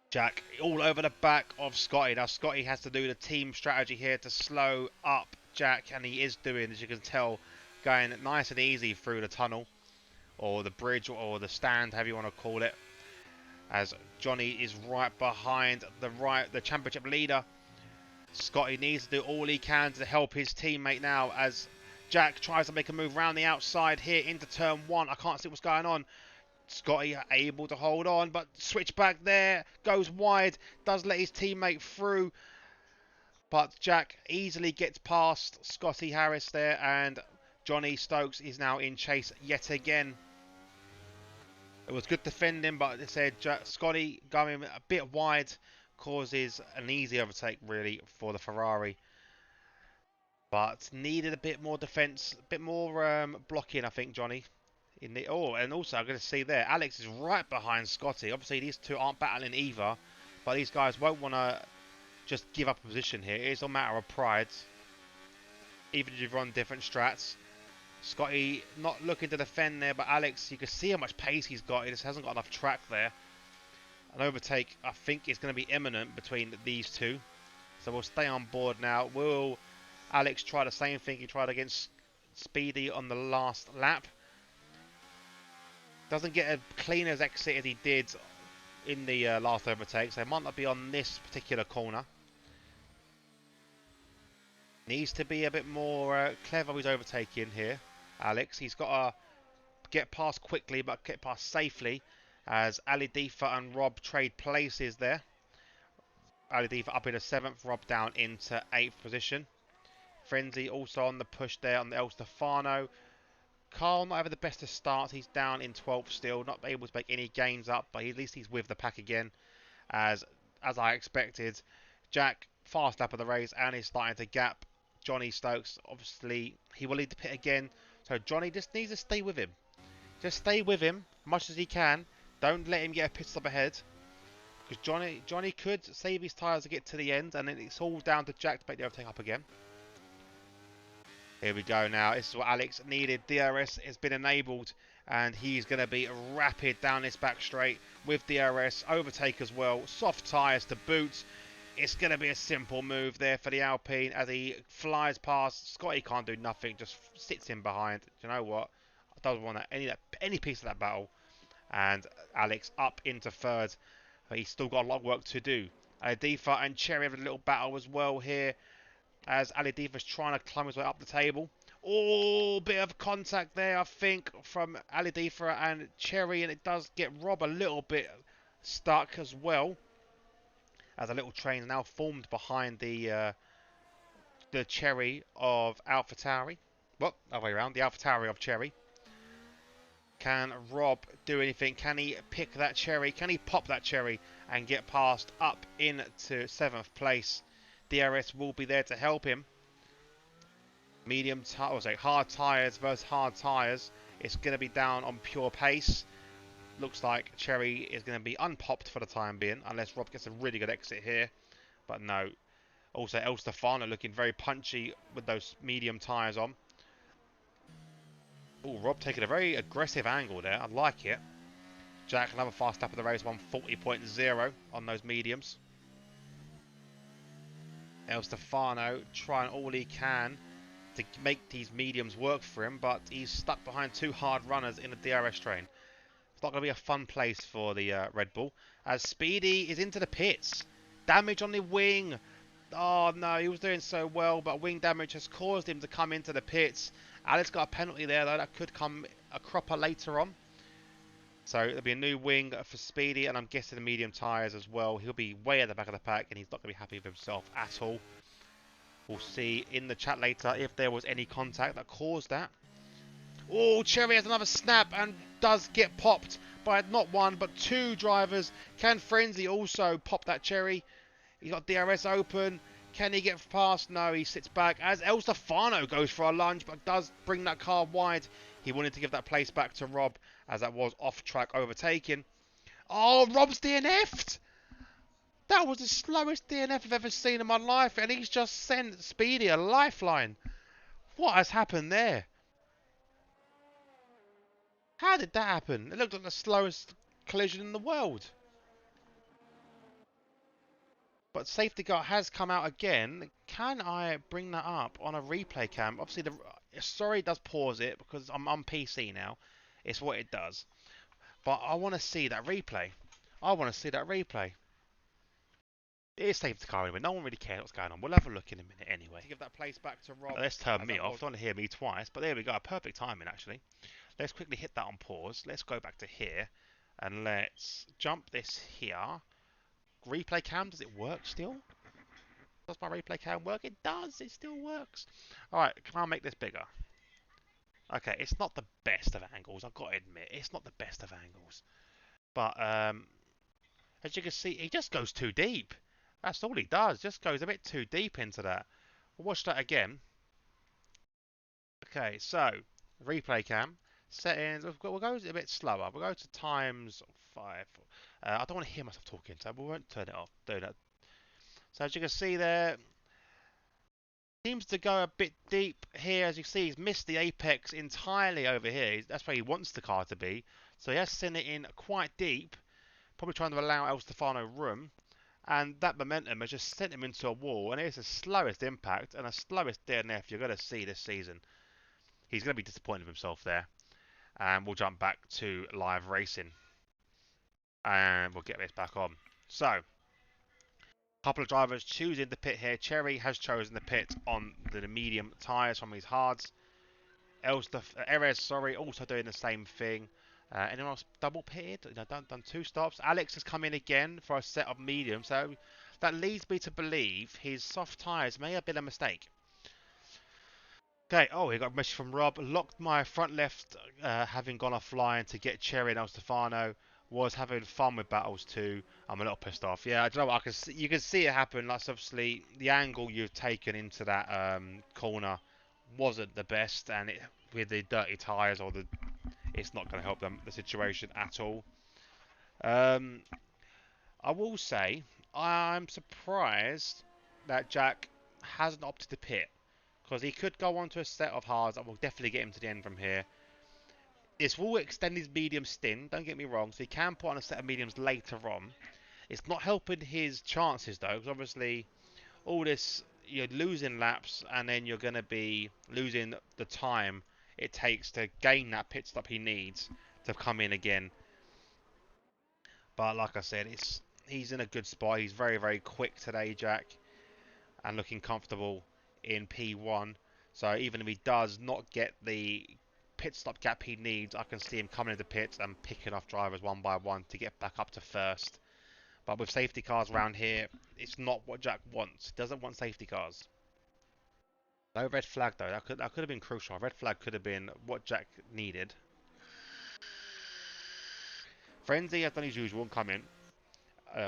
Jack all over the back of Scotty. Now Scotty has to do the team strategy here to slow up Jack, and he is doing, as you can tell, going nice and easy through the tunnel, or the bridge, or the stand, however you want to call it. As Johnny is right behind the championship leader. Scotty needs to do all he can to help his teammate now as Jack tries to make a move around the outside here into turn 1. I can't see what's going on. Scotty able to hold on, but switch back there, goes wide, does let his teammate through. But Jack easily gets past Scotty Harris there, and Johnny Stokes is now in chase yet again. It was good defending, but they said Scotty going a bit wide causes an easy overtake really for the Ferrari, but needed a bit more defense, a bit more blocking, I think, Johnny. And also I'm going to see there, Alex is right behind Scotty. Obviously these two aren't battling either, but these guys won't want to just give up a position here. It's a matter of pride, even if you run different strats. Scotty not looking to defend there, but Alex, you can see how much pace he's got. He just hasn't got enough track there. An overtake, I think, is going to be imminent between these two. So we'll stay on board now. Will Alex try the same thing he tried against Speedy on the last lap? Doesn't get as clean as exit as he did in the last overtake. So it might not be on this particular corner. Needs to be a bit more clever with overtaking here, Alex. He's got to get past quickly, but get past safely. As Ali Difa and Rob trade places there. Ali Difa up into 7th, Rob down into 8th position. Frenzy also on the push there on the El Stefano. Carl not having the best of starts. He's down in 12th still, not able to make any gains up, but at least he's with the pack again. As I expected, Jack fast lap of the race and is starting to gap Johnny Stokes. Obviously, he will need to pit again, so Johnny just needs to stay with him. Just stay with him as much as he can. Don't let him get a pit stop ahead, because Johnny could save his tyres to get to the end, and then it's all down to Jack to make the overtake up again. Here we go now. This is what Alex needed. DRS has been enabled, and he's going to be rapid down this back straight with DRS. Overtake as well. Soft tyres to boot. It's going to be a simple move there for the Alpine as he flies past. Scotty can't do nothing, just sits in behind. Do you know what? I don't want any piece of that battle. And Alex up into 3rd. but he's still got a lot of work to do. Aladifa and Cherry have a little battle as well here, as Aladifa's trying to climb his way up the table. Oh, bit of contact there, I think, from Aladifa and Cherry, and it does get Rob a little bit stuck as well, as a little train now formed behind the Cherry of AlphaTauri. Well, other way around, the AlphaTauri of Cherry. Can Rob do anything? Can he pick that cherry? Can he pop that cherry and get past up into 7th place? DRS will be there to help him. Hard tyres versus hard tyres. It's going to be down on pure pace. Looks like Cherry is going to be unpopped for the time being, unless Rob gets a really good exit here. But no. Also, El Stefano looking very punchy with those medium tyres on. Oh, Rob taking a very aggressive angle there. I like it. Jack, another fast lap of the race, 140.0 on those mediums. El Stefano trying all he can to make these mediums work for him, but he's stuck behind two hard runners in a DRS train. It's not going to be a fun place for the Red Bull, as Speedy is into the pits. Damage on the wing. Oh no, he was doing so well, but wing damage has caused him to come into the pits. Alex got a penalty there, though. That could come a cropper later on. So there'll be a new wing for Speedy, and I'm guessing the medium tyres as well. He'll be way at the back of the pack, and he's not going to be happy with himself at all. We'll see in the chat later if there was any contact that caused that. Oh, Cherry has another snap and does get popped by not one, but two drivers. Can Frenzy also pop that Cherry? He's got DRS open. Can he get past? No, he sits back as El Stefano goes for a lunge, but does bring that car wide. He wanted to give that place back to Rob, as that was off-track overtaking. Oh, Rob's DNF'd! That was the slowest DNF I've ever seen in my life, and he's just sent Speedy a lifeline. What has happened there? How did that happen? It looked like the slowest collision in the world. But safety car has come out again. Can I bring that up on a replay cam? Obviously, sorry, it does pause it because I'm on PC now. It's what it does. But I want to see that replay. I want to see that replay. It is safety car anyway. No one really cares what's going on. We'll have a look in a minute anyway. Give that place back to Rob. Let's turn me off. Don't want to hear me twice. But there we go. Perfect timing, actually. Let's quickly hit that on pause. Let's go back to here. And let's jump this here. Replay cam, does it work still? Does my replay cam work? It does. It still works. Alright, can I make this bigger? Okay, it's not the best of angles. I've got to admit. It's not the best of angles. But, as you can see, he just goes too deep. That's all he does. Just goes a bit too deep into that. We'll watch that again. Okay, so, replay cam. Settings. We'll go a bit slower. We'll go to times 5. I don't want to hear myself talking, so we won't turn it off. Do that. So as you can see there, seems to go a bit deep here. As you see, he's missed the apex entirely over here. That's where he wants the car to be. So he has sent it in quite deep, probably trying to allow El Stefano room. And that momentum has just sent him into a wall. And it's the slowest impact and the slowest DNF you're going to see this season. He's going to be disappointed with himself there. And we'll jump back to live racing. And we'll get this back on. So, couple of drivers choosing the pit here. Cherry has chosen the pit on the medium tyres from his hards. Erez, sorry, also doing the same thing. Anyone else double pitted? Done 2 stops. Alex has come in again for a set of medium, so that leads me to believe his soft tyres may have been a mistake. Okay, oh, he got a message from Rob. Locked my front left, having gone offline to get Cherry and El Stefano. Was having fun with battles too. I'm a little pissed off. Yeah, I don't know. You can see it happen. That's obviously the angle you've taken into that corner wasn't the best, and with the dirty tyres it's not going to help the situation at all. I will say I'm surprised that Jack hasn't opted to pit, because he could go on to a set of hards that will definitely get him to the end from here. This will extend his medium stint, don't get me wrong, so he can put on a set of mediums later on. It's not helping his chances though, because obviously all this, you're losing laps and then you're going to be losing the time it takes to gain that pit stop he needs to come in again. But like I said, he's in a good spot. He's very, very quick today, Jack, and looking comfortable in P1. So even if he does not get the pit stop gap he needs, I can see him coming into pits and picking off drivers one by one to get back up to first. But with safety cars around here, it's not what Jack wants. He doesn't want safety cars. No red flag though. That could have been crucial. A red flag could have been what Jack needed. Frenzy has done his usual and come in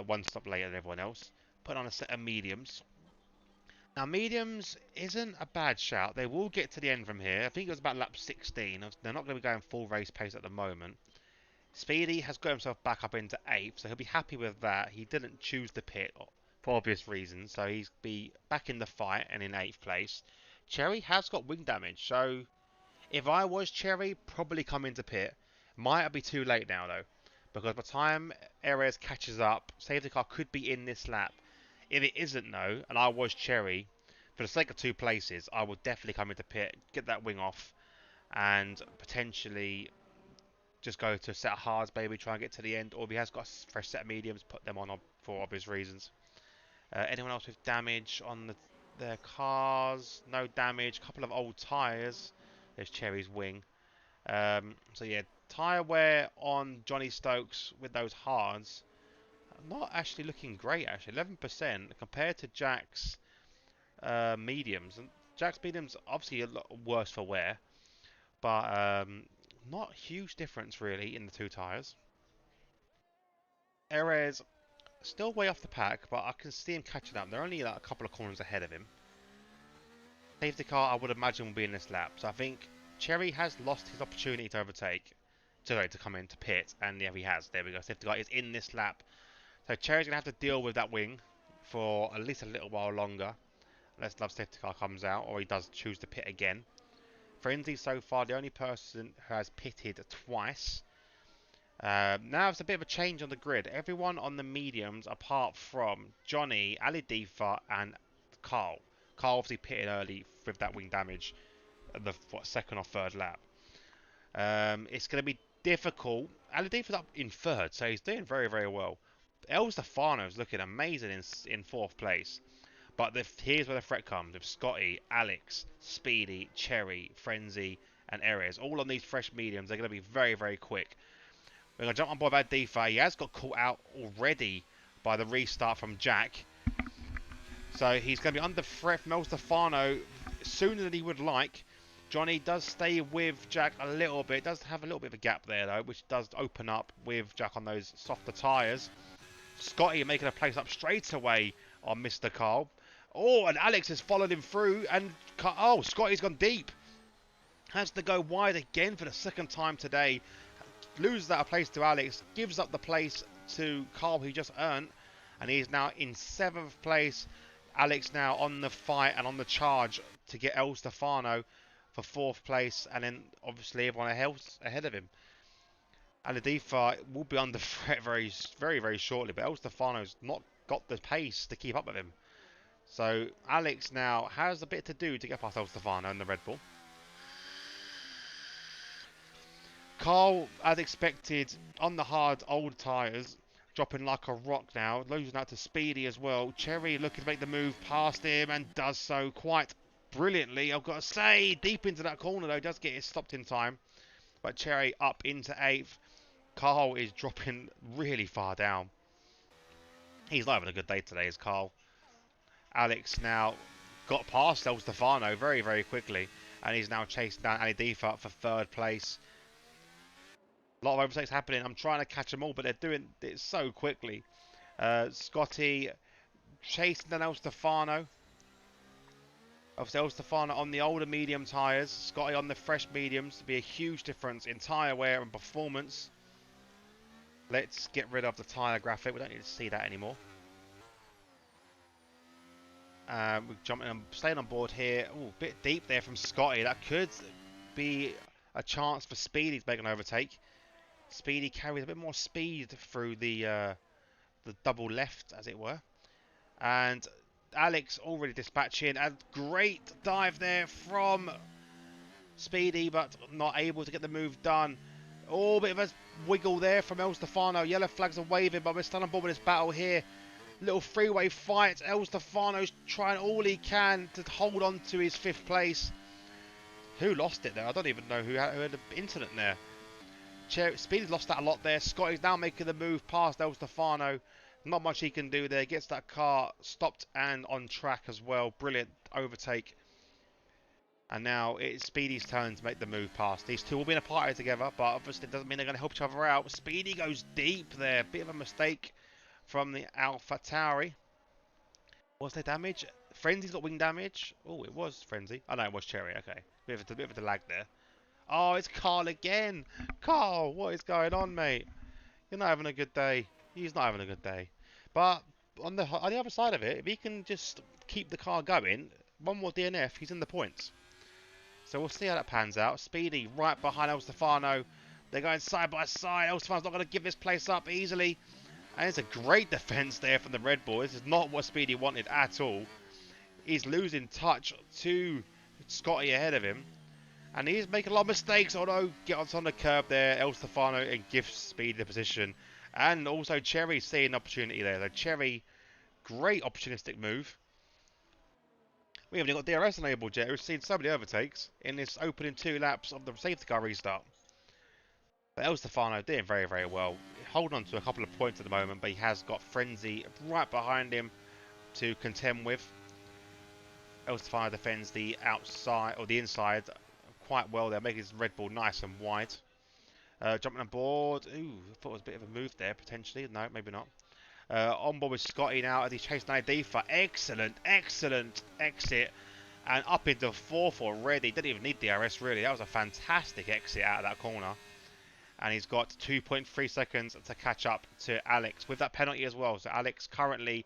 one stop later than everyone else. Put on a set of mediums. Now mediums isn't a bad shout. They will get to the end from here. I think it was about lap 16. They're not going to be going full race pace at the moment. Speedy has got himself back up into 8th, so he'll be happy with that. He didn't choose the pit for obvious reasons, so he's be back in the fight and in 8th place. Cherry has got wing damage, so if I was Cherry, probably come into pit. Might be too late now though, because by the time Ares catches up, safety car could be in this lap. If it isn't though, and I was Cherry, for the sake of 2 places, I would definitely come into pit, get that wing off, and potentially just go to a set of hards, maybe try and get to the end. Or if he has got a fresh set of mediums, put them on for obvious reasons. Anyone else with damage on their cars? No damage. A couple of old tyres. There's Cherry's wing. So yeah, tyre wear on Johnny Stokes with those hards. Not actually looking great, actually. 11% compared to Jack's mediums. And Jack's mediums obviously a lot worse for wear, but not a huge difference really in the 2 tyres. Erez still way off the pack, but I can see him catching up. They're only like a couple of corners ahead of him. Safety car, I would imagine, will be in this lap. So I think Cherry has lost his opportunity to overtake, to come into pit, and yeah, he has. There we go. Safety car is in this lap. So Cherry's going to have to deal with that wing for at least a little while longer. Unless Love Safety Car comes out, or he does choose to pit again. Frenzy so far, the only person who has pitted twice. Now it's a bit of a change on the grid. Everyone on the mediums, apart from Johnny, Ali Difa, and Carl. Carl obviously pitted early with that wing damage at the second or third lap. It's going to be difficult. Ali Difa's up in third, so he's doing very, very well. El Stefano's looking amazing in 4th place. But here's where the threat comes with Scotty, Alex, Speedy, Cherry, Frenzy, and Ares. All on these fresh mediums. They're going to be very, very quick. We're going to jump on board Difa. He has got caught out already by the restart from Jack. So he's going to be under threat from El Stefano sooner than he would like. Johnny does stay with Jack a little bit. Does have a little bit of a gap there though, which does open up with Jack on those softer tyres. Scotty making a place up straight away on Mr. Carl. Oh, and Alex has followed him through, and oh, Scotty's gone deep. Has to go wide again for the 2nd time today. Loses that place to Alex, gives up the place to Carl, who just earned, and he's now in 7th place. Alex now on the fight and on the charge to get El Stefano for 4th place, and then obviously everyone else ahead of him. Aladifa will be under threat very, very, very shortly, but El Stefano's not got the pace to keep up with him. So Alex now has a bit to do to get past El Stefano in the Red Bull. Carl, as expected, on the hard old tyres, dropping like a rock now, losing out to Speedy as well. Cherry looking to make the move past him and does so quite brilliantly. I've got to say, deep into that corner though, does get it stopped in time. But Cherry up into 8th. Carl is dropping really far down. He's not having a good day today, is Carl. Alex now got past El Stefano very, very quickly. And he's now chasing down Ali Difa for 3rd place. A lot of overtakes happening. I'm trying to catch them all, but they're doing it so quickly. Scotty chasing down El Stefano. Obviously, El Stefano on the older medium tyres. Scotty on the fresh mediums. To be a huge difference in tyre wear and performance. Let's get rid of the tyre graphic. We don't need to see that anymore. We're jumping and staying on board here. Oh, a bit deep there from Scotty. That could be a chance for Speedy to make an overtake. Speedy carries a bit more speed through the double left, as it were. And Alex already dispatching. A great dive there from Speedy, but not able to get the move done. Oh, bit of a wiggle there from El Stefano. Yellow flags are waving, but we're still on board with this battle here. Little freeway fight. El Stefano's trying all he can to hold on to his 5th place. Who lost it there? I don't even know who had an incident there. Speedy's lost that a lot there. Scotty's now making the move past El Stefano. Not much he can do there. Gets that car stopped and on track as well. Brilliant overtake. And now it's Speedy's turn to make the move past. These two will be in a party together, but obviously it doesn't mean they're going to help each other out. Speedy goes deep there. Bit of a mistake from the Alpha Tauri. Was there damage? Frenzy's got wing damage. Oh, it was Frenzy. Oh no, it was Cherry. Okay. Bit of a lag there. Oh, it's Carl again. Carl, what is going on, mate? You're not having a good day. He's not having a good day. But on the other side of it, if he can just keep the car going, one more DNF, he's in the points. So we'll see how that pans out. Speedy right behind El Stefano. They're going side by side. El Stefano's not going to give this place up easily. And it's a great defence there from the Red Bull. This is not what Speedy wanted at all. He's losing touch to Scotty ahead of him. And he's making a lot of mistakes. Oh no, gets on the curb there. El Stefano and gives Speedy the position. And also Cherry seeing an opportunity there. So Cherry, great opportunistic move. We haven't even got DRS enabled yet. We've seen so many overtakes in this opening 2 laps of the safety car restart. But El Stefano doing very, very well. Holding on to a couple of points at the moment, but he has got Frenzy right behind him to contend with. El Stefano defends the outside or the inside quite well there, making his Red Bull nice and wide. Jumping on board. Ooh, I thought it was a bit of a move there potentially. No, maybe not. On board with Scotty now as he's chasing ID for excellent exit. And up into 4th already. Didn't even need DRS really. That was a fantastic exit out of that corner. And he's got 2.3 seconds to catch up to Alex with that penalty as well. So Alex currently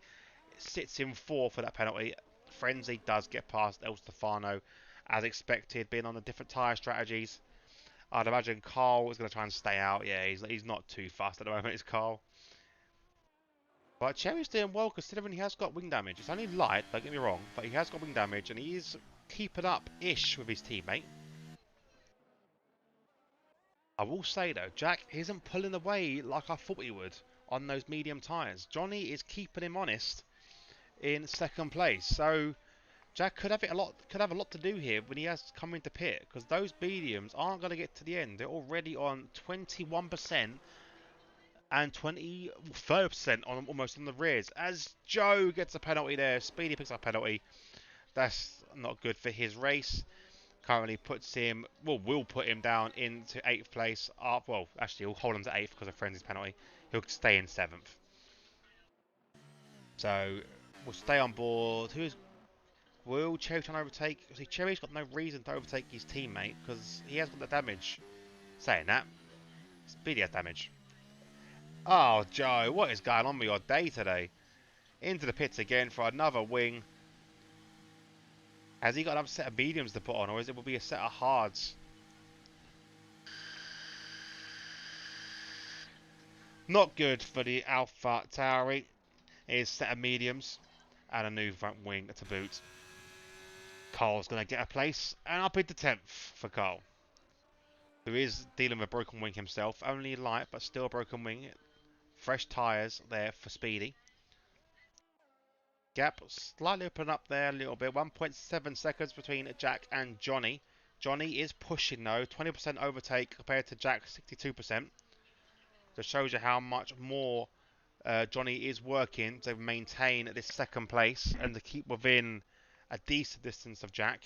sits in 4th for that penalty. Frenzy does get past El Stefano as expected, being on the different tyre strategies. I'd imagine Carl is going to try and stay out. Yeah, he's not too fast at the moment, is Carl. But Cherry's doing well considering he has got wing damage. It's only light, don't get me wrong, but he has got wing damage and he's keeping up-ish with his teammate. I will say though, Jack isn't pulling away like I thought he would on those medium tyres. Johnny is keeping him honest in 2nd place. So Jack could have a lot to do here when he has come into pit, because those mediums aren't going to get to the end. They're already on 21% and 23% on almost on the rears. As Joe gets a penalty there, Speedy picks up a penalty. That's not good for his race. Currently puts him, will put him down into 8th place. Well, actually, he'll hold him to 8th because of Frenzy's penalty. He'll stay in 7th. So we'll stay on board. Will Cherry try and overtake? See, Cherry's got no reason to overtake his teammate because he has got the damage. Saying that, Speedy has damage. Oh, Joe, what is going on with your day today? Into the pits again for another wing. Has he got another set of mediums to put on, or will it be a set of hards? Not good for the Alpha Tauri. His set of mediums and a new front wing to boot. Carl's going to get a place, and up into 10th for Carl, who is dealing with a broken wing himself. Only light, but still a broken wing. Fresh tyres there for Speedy. Gap slightly open up there a little bit. 1.7 seconds between Jack and Johnny. Johnny is pushing though. 20% overtake compared to Jack's 62%. Just shows you how much more Johnny is working to maintain this 2nd place and to keep within a decent distance of Jack.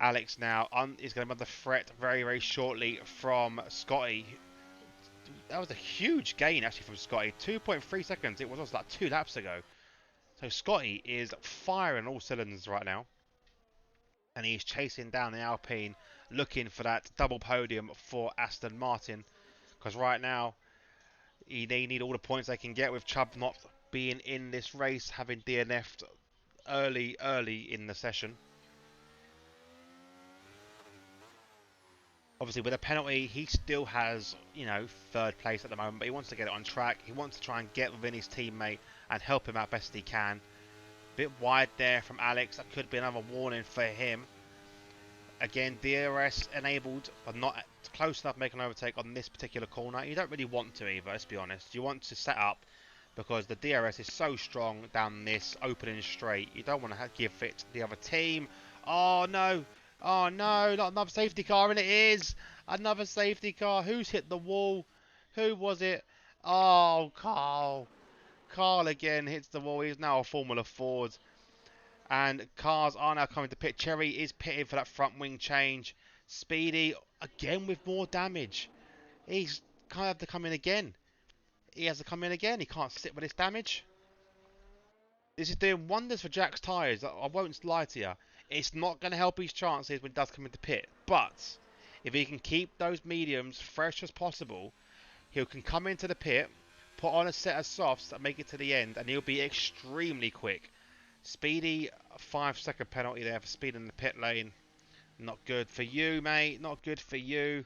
Alex now is going to be under threat very, very shortly from Scotty. That was a huge gain actually from Scotty. 2.3 seconds. It was like 2 laps ago. So Scotty is firing all cylinders right now. And he's chasing down the Alpine, looking for that double podium for Aston Martin. Because right now, they need all the points they can get with Chubb not being in this race, having DNF'd early in the session. Obviously, with a penalty, he still has, 3rd place at the moment, but he wants to get it on track. He wants to try and get within his teammate and help him out best he can. Bit wide there from Alex. That could be another warning for him. Again, DRS enabled, but not close enough to make an overtake on this particular corner. You don't really want to either, let's be honest. You want to set up because the DRS is so strong down this opening straight. You don't want to give it to the other team. Oh no! Oh no! Not another safety car, and it is another safety car. Who's hit the wall? Who was it? Oh, Carl. Carl again hits the wall. He's now a Formula Ford. And cars are now coming to pit. Cherry is pitting for that front wing change. Speedy again with more damage. He's kind of have to come in again. He has to come in again. He can't sit with this damage. This is doing wonders for Jack's tyres. I won't lie to you. It's not going to help his chances when he does come into pit. But if he can keep those mediums fresh as possible, he can come into the pit, put on a set of softs that make it to the end, and he'll be extremely quick. Speedy, 5-second penalty there for speeding in the pit lane. Not good for you, mate. Not good for you.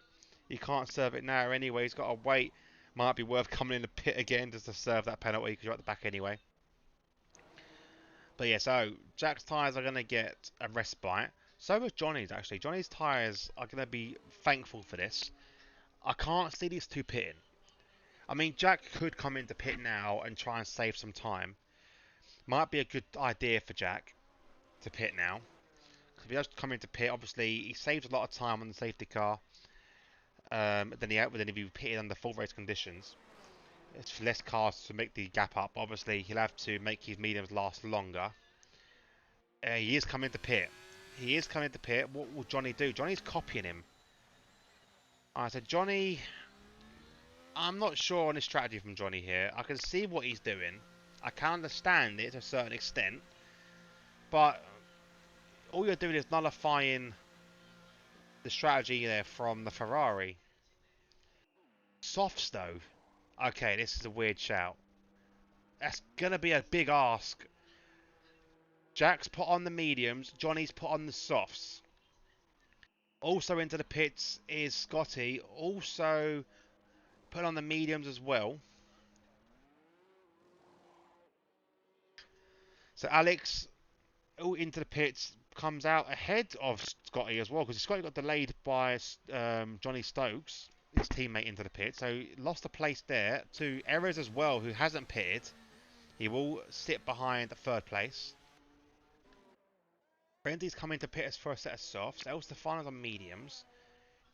You can't serve it now anyway. He's got to wait. Might be worth coming in the pit again just to serve that penalty because you're at the back anyway. But yeah, so Jack's tyres are going to get a respite. So is Johnny's, actually. Johnny's tyres are going to be thankful for this. I can't see these two pitting. I mean, Jack could come into pit now and try and save some time. Might be a good idea for Jack to pit now. Because if he does come into pit, obviously he saves a lot of time on the safety car. Than if he pitted under full race conditions. It's less cars to make the gap up. Obviously, he'll have to make his mediums last longer. He is coming to pit. He is coming to pit. What will Johnny do? Johnny's copying him. I said, Johnny, I'm not sure on his strategy from Johnny here. I can see what he's doing. I can understand it to a certain extent. But all you're doing is nullifying the strategy there from the Ferrari. Softs though. Okay, this is a weird shout. That's going to be a big ask. Jack's put on the mediums. Johnny's put on the softs. Also into the pits is Scotty. Also put on the mediums as well. So Alex into the pits comes out ahead of Scotty as well because Scotty got delayed by Johnny Stokes, his teammate, into the pit. So lost a place there to Erez as well, who hasn't pitted. He will sit behind third place. Frenzy's coming to pit us for a set of softs. El Stefano's on mediums.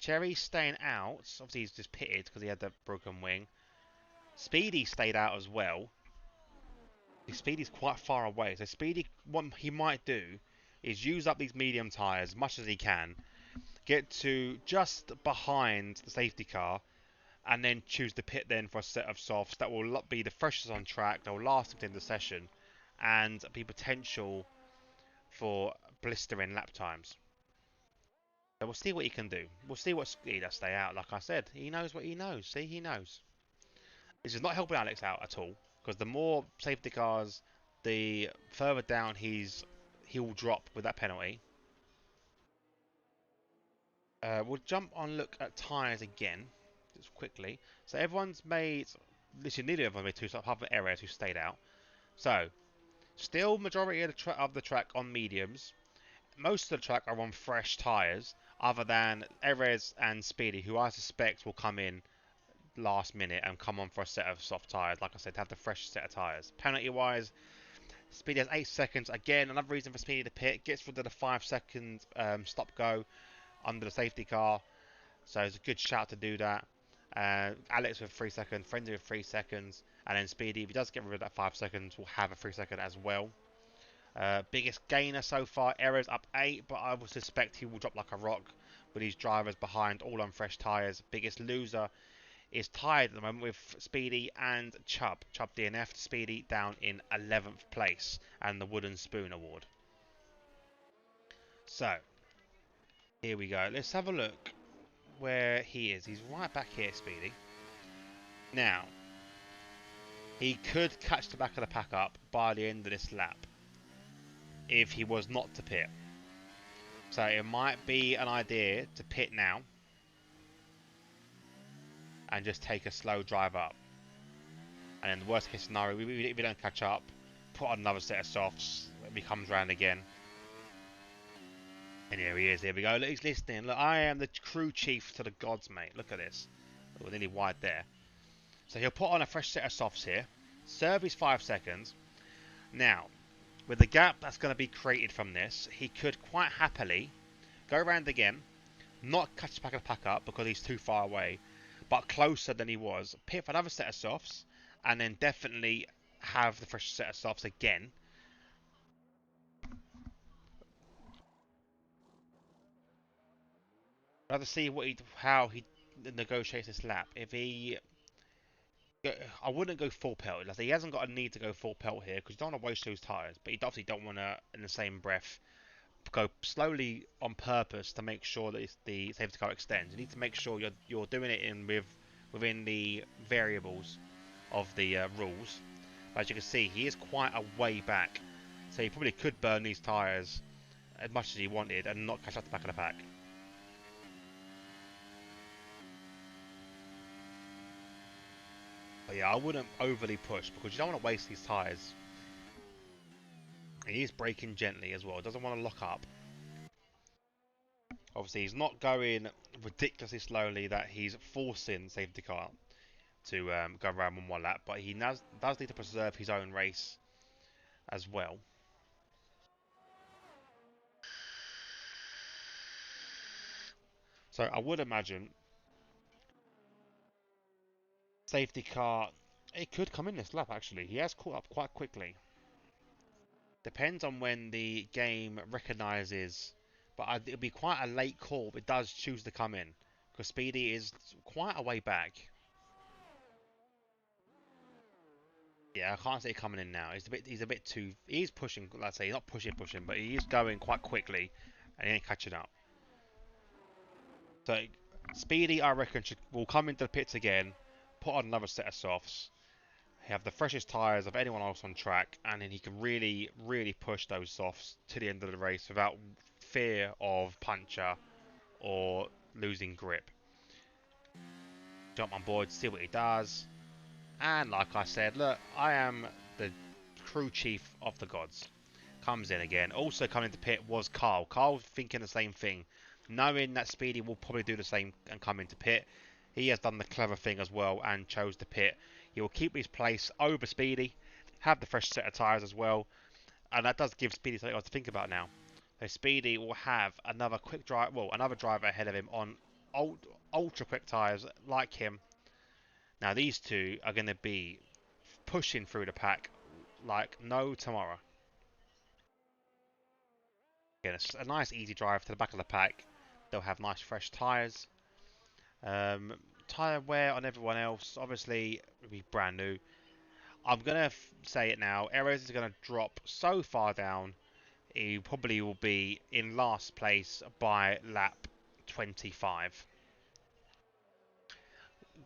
Cherry's staying out. Obviously, he's just pitted because he had the broken wing. Speedy stayed out as well. Speedy's quite far away. So Speedy, what he might do is use up these medium tyres as much as he can. Get to just behind the safety car. And then choose the pit then for a set of softs that will be the freshest on track. That will last within the session. And be potential for blistering lap times. So we'll see what he can do. We'll see what he does stay out. Like I said, he knows what he knows. See, he knows. This is not helping Alex out at all. Because the more safety cars, the further down he'll drop with that penalty. We'll jump on look at tyres again. Just quickly. So everyone's made... Literally, nearly everyone made two stops, apart from Erez who stayed out. So, still majority of the track on mediums. Most of the track are on fresh tyres, other than Erez and Speedy, who I suspect will come in last minute and come on for a set of soft tyres. Like I said, to have the fresh set of tyres. Penalty-wise, Speedy has 8 seconds. Again, another reason for Speedy to pit. Gets rid of the 5-second stop-go under the safety car. So it's a good shout to do that. Alex with 3 seconds, Frenzy with 3 seconds, and then Speedy, if he does get rid of that 5 seconds, will have a 3 second as well. Biggest gainer so far, Errors up 8, but I would suspect he will drop like a rock with his drivers behind, all on fresh tyres. Biggest loser is tied at the moment with Speedy and Chubb. Chubb DNF, Speedy down in 11th place, and the Wooden Spoon Award. So, here we go. Let's have a look where he is. He's right back here, Speedy. Now, he could catch the back of the pack up by the end of this lap if he was not to pit. So it might be an idea to pit now and just take a slow drive up. And in the worst case scenario, if we don't catch up, put on another set of softs if he comes round again. And here he is. Here we go. Look, he's listening. Look, I am the crew chief to the gods, mate. Look at this. We're nearly wide there. So he'll put on a fresh set of softs here. Serve his 5 seconds. Now, with the gap that's going to be created from this, he could quite happily go around again, not catch the back of the pack up because he's too far away, but closer than he was. Pit for another set of softs, and then definitely have the fresh set of softs again. I'd rather see how he negotiates this lap. If he, I wouldn't go full pelt. Like, he hasn't got a need to go full pelt here because you don't want to waste those tyres, but you obviously don't want to, in the same breath, go slowly on purpose to make sure that the safety car extends. You need to make sure you're doing it within the variables of the rules. But as you can see, he is quite a way back, so he probably could burn these tyres as much as he wanted and not catch up the back of the pack. But yeah, I wouldn't overly push because you don't want to waste these tyres. He is braking gently as well, doesn't want to lock up. Obviously, he's not going ridiculously slowly that he's forcing safety car to go around on one lap, but he does need to preserve his own race as well. So I would imagine safety car, it could come in this lap actually. He has caught up quite quickly. Depends on when the game recognises, but it'll be quite a late call if it does choose to come in, because Speedy is quite a way back. Yeah, I can't see it coming in now. He's a bit too. He's pushing. Let's say he's not pushing, but he is going quite quickly, and he ain't catching up. So Speedy, I reckon, will come into the pits again, put on another set of softs, have the freshest tyres of anyone else on track, and then he can really, really push those softs to the end of the race without fear of puncture or losing grip. Jump on board, see what he does, and like I said, look, I am the crew chief of the gods. Comes in again. Also coming to pit was Carl. Carl thinking the same thing, knowing that Speedy will probably do the same and come into pit. He has done the clever thing as well and chose to pit. He will keep his place over Speedy, have the fresh set of tyres as well, and that does give Speedy something else to think about now. So Speedy will have another another driver ahead of him on ultra quick tyres like him. Now these two are going to be pushing through the pack like no tomorrow. Again, a nice easy drive to the back of the pack. They'll have nice fresh tyres. Tyre wear on everyone else, obviously, will be brand new. I'm going to say it now. Errors is going to drop so far down. He probably will be in last place by lap 25.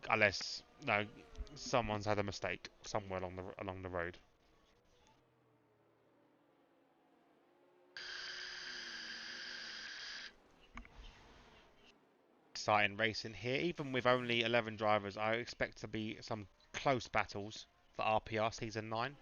Unless, no, someone's had a mistake somewhere along the road. Exciting racing here. Even with only 11 drivers, I expect to be some close battles for RPR Season 9.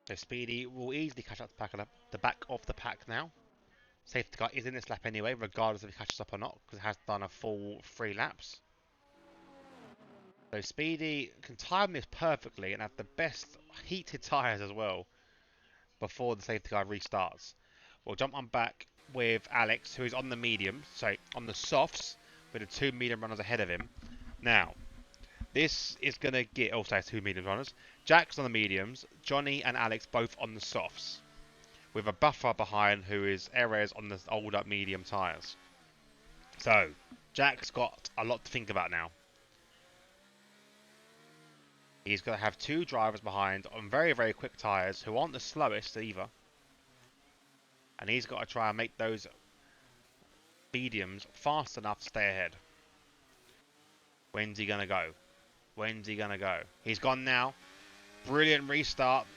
So Speedy will easily catch up the back of the pack now. Safety car is in this lap anyway, regardless if he catches up or not, because it has done a full 3 laps. So Speedy can time this perfectly and have the best heated tyres as well before the safety car restarts. We'll jump on back with Alex, who is on the mediums, sorry, on the softs, with the 2 medium runners ahead of him. Now, this is going to get, also 2 medium runners. Jack's on the mediums, Johnny and Alex both on the softs, with a buffer behind who is Erez on the older medium tyres. So, Jack's got a lot to think about now. He's going to have 2 drivers behind on very, very quick tyres who aren't the slowest either. And he's got to try and make those mediums fast enough to stay ahead. When's he going to go? When's he going to go? He's gone now. Brilliant restart.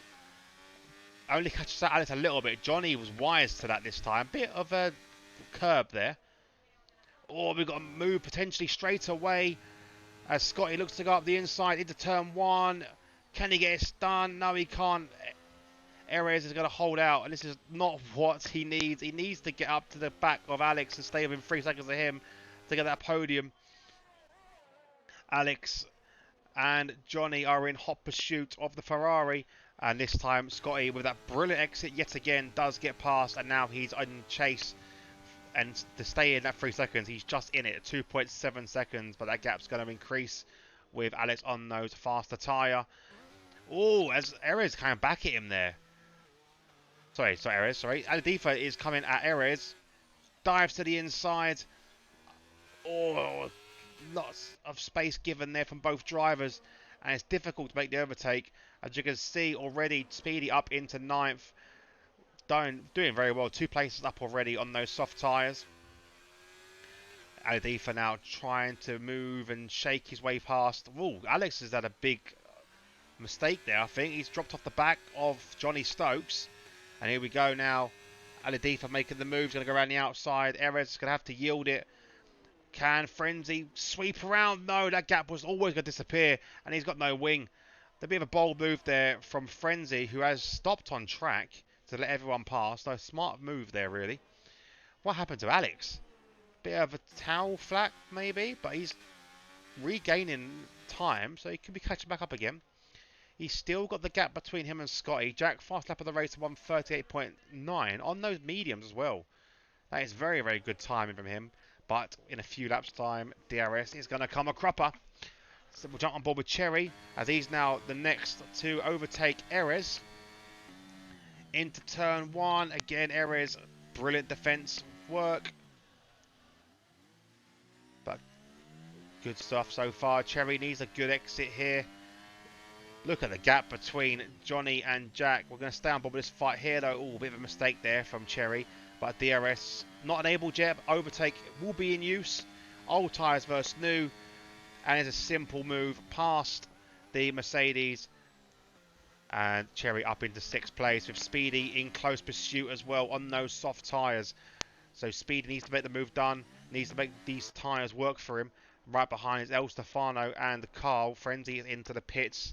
Only catches Alex a little bit. Johnny was wise to that this time. Bit of a curb there. Oh, we've got to move potentially straight away as Scotty looks to go up the inside into turn 1. Can he get it done? No, he can't. Erez is going to hold out, and this is not what he needs. He needs to get up to the back of Alex and stay within 3 seconds of him to get that podium. Alex and Johnny are in hot pursuit of the Ferrari, and this time Scotty, with that brilliant exit yet again, does get past, and now he's in chase. And to stay in that 3 seconds, he's just in it at 2.7 seconds, but that gap's going to increase with Alex on those faster tyre. Oh, as Erez came back at him there. Sorry, Erez, sorry. Aladifa is coming at Erez. Dives to the inside. Oh, lots of space given there from both drivers. And it's difficult to make the overtake. As you can see already, Speedy up into 9th. Doing very well. 2 places up already on those soft tyres. Aladifa now trying to move and shake his way past. Ooh, Alex has had a big mistake there, I think. He's dropped off the back of Johnny Stokes. And here we go now. Aladifa making the move. He's going to go around the outside. Erez going to have to yield it. Can Frenzy sweep around? No, that gap was always going to disappear. And he's got no wing. A bit of a bold move there from Frenzy, who has stopped on track to let everyone pass. So smart move there, really. What happened to Alex? Bit of a towel flat, maybe. But he's regaining time, so he could be catching back up again. He's still got the gap between him and Scotty. Jack, fast lap of the race, 1:38.9 on those mediums as well. That is very, very good timing from him. But in a few laps' time, DRS is going to come a cropper. So we'll jump on board with Cherry, as he's now the next to overtake Erez. Into turn 1. Again, Erez, brilliant defense work. But good stuff so far. Cherry needs a good exit here. Look at the gap between Johnny and Jack. We're going to stay on board with this fight here, though. Oh, a bit of a mistake there from Cherry. But DRS, not enabled yet. Overtake will be in use. Old tyres versus new. And it's a simple move past the Mercedes. And Cherry up into 6th place with Speedy in close pursuit as well on those soft tyres. So Speedy needs to make the move done. Needs to make these tyres work for him. Right behind is El Stefano and Carl. Frenzy is into the pits.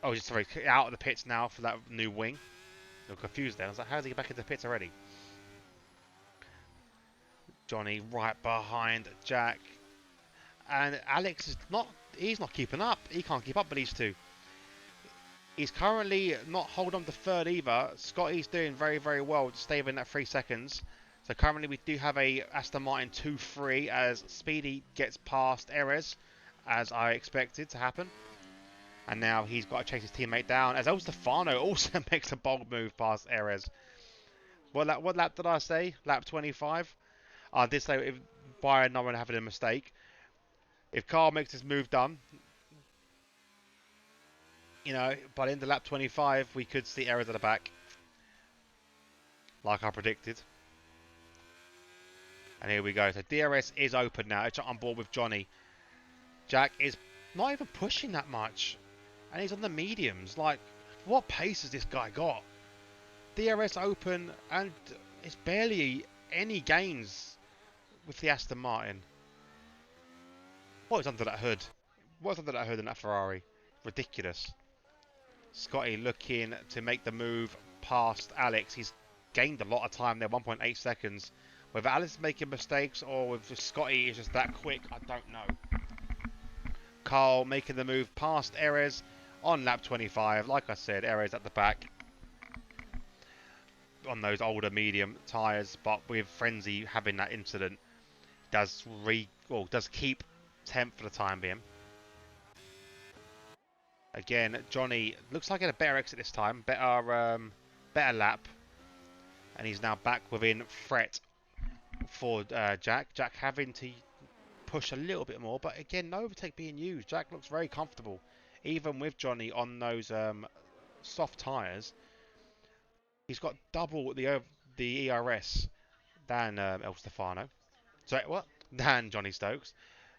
Oh, sorry, out of the pits now for that new wing. I'm confused there. I was like, how did he get back into the pits already? Johnny right behind Jack. And Alex is not, he's not keeping up. He can't keep up with these two. He's currently not holding on to 3rd either. Scotty's doing very, very well to stay within that 3 seconds. So currently we do have a Aston Martin 2-3 as Speedy gets past Erez, as I expected to happen. And now he's got to chase his teammate down, as El Stefano also makes a bold move past Erez. What lap did I say? Lap 25? I did say if by no one having a mistake. If Carl makes his move done, you know, by the end of lap 25, we could see Erez at the back. Like I predicted. And here we go. So DRS is open now. It's on board with Johnny. Jack is not even pushing that much. And he's on the mediums. Like, what pace has this guy got? DRS open, and it's barely any gains with the Aston Martin. What is under that hood? What's under that hood in that Ferrari? Ridiculous. Scotty looking to make the move past Alex. He's gained a lot of time there, 1.8 seconds. Whether Alex is making mistakes or whether Scotty is just that quick, I don't know. Carl making the move past Erez on lap 25. Like I said, Erez at the back on those older medium tyres, but with Frenzy having that incident, does keep 10th for the time being. Again, Johnny looks like he had a better exit this time, better lap, and he's now back within threat for Jack. Jack having to push a little bit more, but again, no overtake being used. Jack looks very comfortable, even with Johnny on those soft tyres. He's got double the ERS than El Stefano. Sorry, what? Than Johnny Stokes.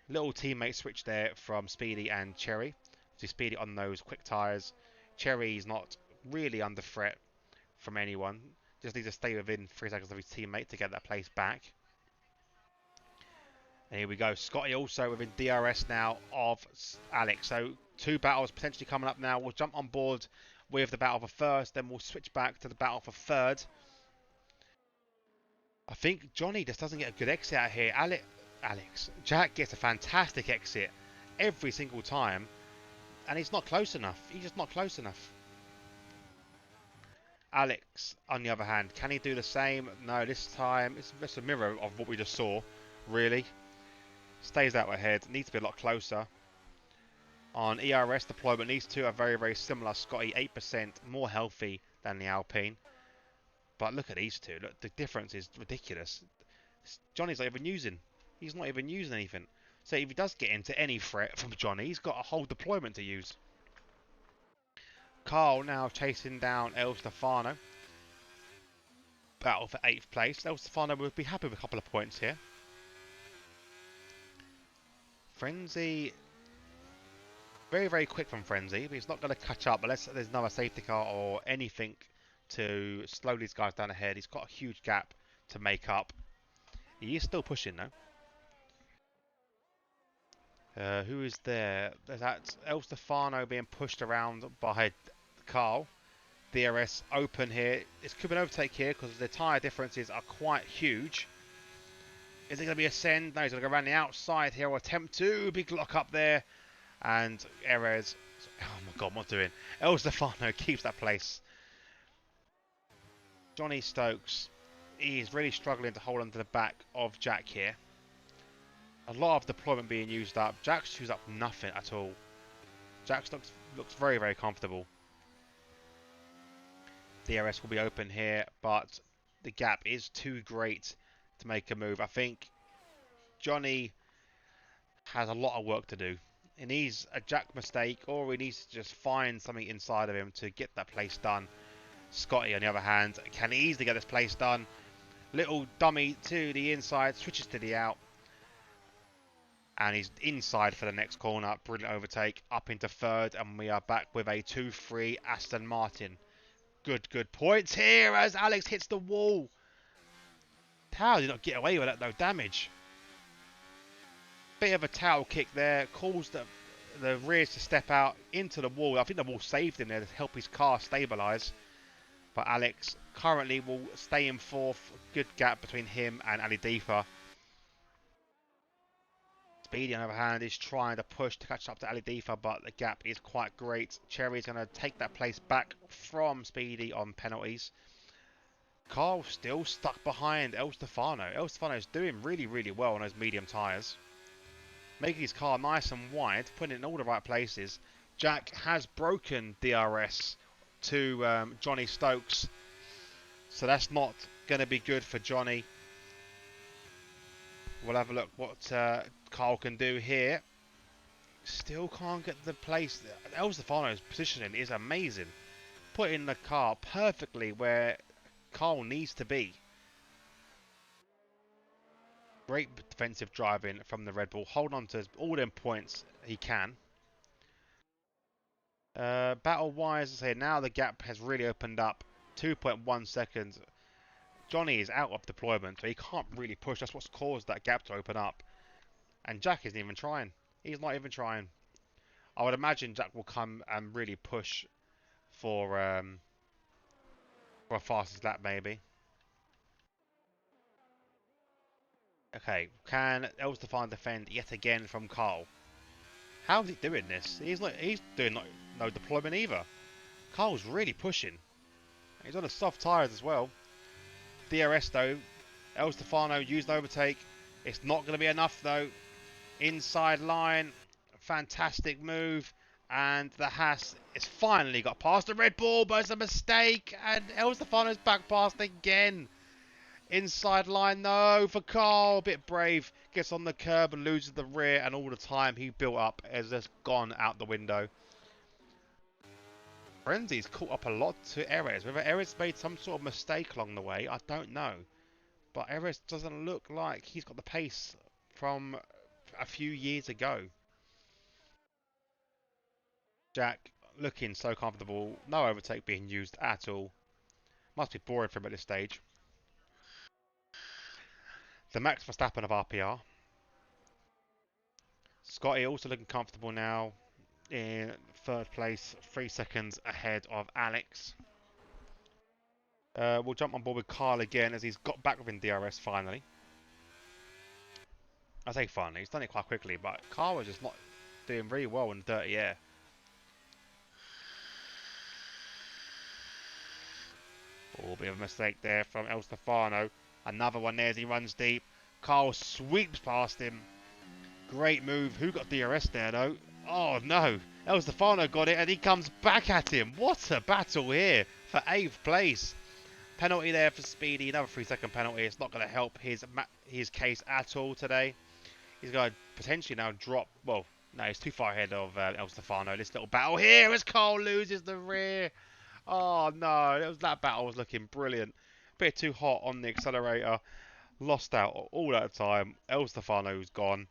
Little teammate switch there from Speedy and Cherry. So Speedy on those quick tyres. Cherry's not really under threat from anyone. Just needs to stay within 3 seconds of his teammate to get that place back. And here we go. Scotty also within DRS now of Alex. So 2 battles potentially coming up now. We'll jump on board with the battle for first, then we'll switch back to the battle for third. I think Johnny just doesn't get a good exit out here. Jack gets a fantastic exit every single time, and he's not close enough. He's just not close enough. Alex, on the other hand, can he do the same? No, this time it's just a mirror of what we just saw, really. Stays out ahead, needs to be a lot closer. On ERS deployment, these two are very, very similar. Scotty 8% more healthy than the Alpine. But look at these two. Look, the difference is ridiculous. Johnny's not even using. He's not even using anything. So if he does get into any threat from Johnny, he's got a whole deployment to use. Carl now chasing down El Stefano. Battle for 8th place. El Stefano would be happy with a couple of points here. Frenzy, very, very quick from Frenzy, but he's not going to catch up unless there's another safety car or anything to slow these guys down ahead. He's got a huge gap to make up. He is still pushing though. Who is there? There's that El Stefano being pushed around by Carl. DRS open here. It could be an overtake here because the tyre differences are quite huge. Is it going to be a send? No, he's going to go around the outside here or attempt to. Big lock up there. And Erez. Oh my god, what's doing? El Stefano keeps that place. Johnny Stokes. He's really struggling to hold on to the back of Jack here. A lot of deployment being used up. Jack's used up nothing at all. Jack looks very, very comfortable. DRS will be open here, but the gap is too great to make a move. I think Johnny has a lot of work to do. He needs a Jack mistake, or he needs to just find something inside of him to get that place done. Scotty, on the other hand, can easily get this place done. Little dummy to the inside, switches to the out. And he's inside for the next corner. Brilliant overtake, up into third, and we are back with a 2-3 Aston Martin. Good points here as Alex hits the wall. How did not get away with that, no damage? Bit of a towel kick there, caused the rears to step out into the wall. I think the wall saved him there to help his car stabilise. But Alex currently will stay in fourth. Good gap between him and Ali Deepa. Speedy, on the other hand, is trying to push to catch up to Ali Deepa, but the gap is quite great. Cherry's going to take that place back from Speedy on penalties. Carl still stuck behind El Stefano. El Stefano is doing really, really well on those medium tyres. Making his car nice and wide, putting it in all the right places. Jack has broken DRS to Johnny Stokes. So that's not going to be good for Johnny. We'll have a look what Carl can do here. Still can't get the place. El Stefano's positioning is amazing. Putting the car perfectly where Carl needs to be. Great defensive driving from the Red Bull. Hold on to all them points he can. Battle-wise, I say now the gap has really opened up. 2.1 seconds. Johnny is out of deployment, so he can't really push. That's what's caused that gap to open up. And Jack isn't even trying. He's not even trying. I would imagine Jack will come and really push for a fastest lap, maybe. Okay, can El Stefan defend yet again from Carl? How is he doing this? He's doing no deployment either. Carl's really pushing. He's on the soft tyres as well. DRS though. El Stefano used overtake. It's not going to be enough though. Inside line. Fantastic move. And the Haas has finally got past the Red Bull, but it's a mistake. And El Stefano's back past again. Inside line, no, for Carl. A bit brave. Gets on the curb and loses the rear. And all the time he built up has just gone out the window. Frenzy's caught up a lot to Erez. Whether Erez made some sort of mistake along the way, I don't know. But Erez doesn't look like he's got the pace from a few years ago. Jack looking so comfortable. No overtake being used at all. Must be boring for him at this stage. The Max Verstappen of RPR. Scotty also looking comfortable now in third place, 3 seconds ahead of Alex. We'll jump on board with Carl again as he's got back within DRS finally. I say finally, he's done it quite quickly, but Carl was just not doing very well in dirty air. Oh, bit of a mistake there from El Stefano. Another one there as he runs deep. Carl sweeps past him. Great move. Who got DRS there though? Oh no. El Stefano got it and he comes back at him. What a battle here for 8th place. Penalty there for Speedy. Another 3-second penalty. It's not going to help his case at all today. He's going to potentially now drop. Well, no, he's too far ahead of El Stefano. This little battle here as Carl loses the rear. Oh no, that battle was looking brilliant. Bit too hot on the accelerator. Lost out all that time. El Stefano's gone.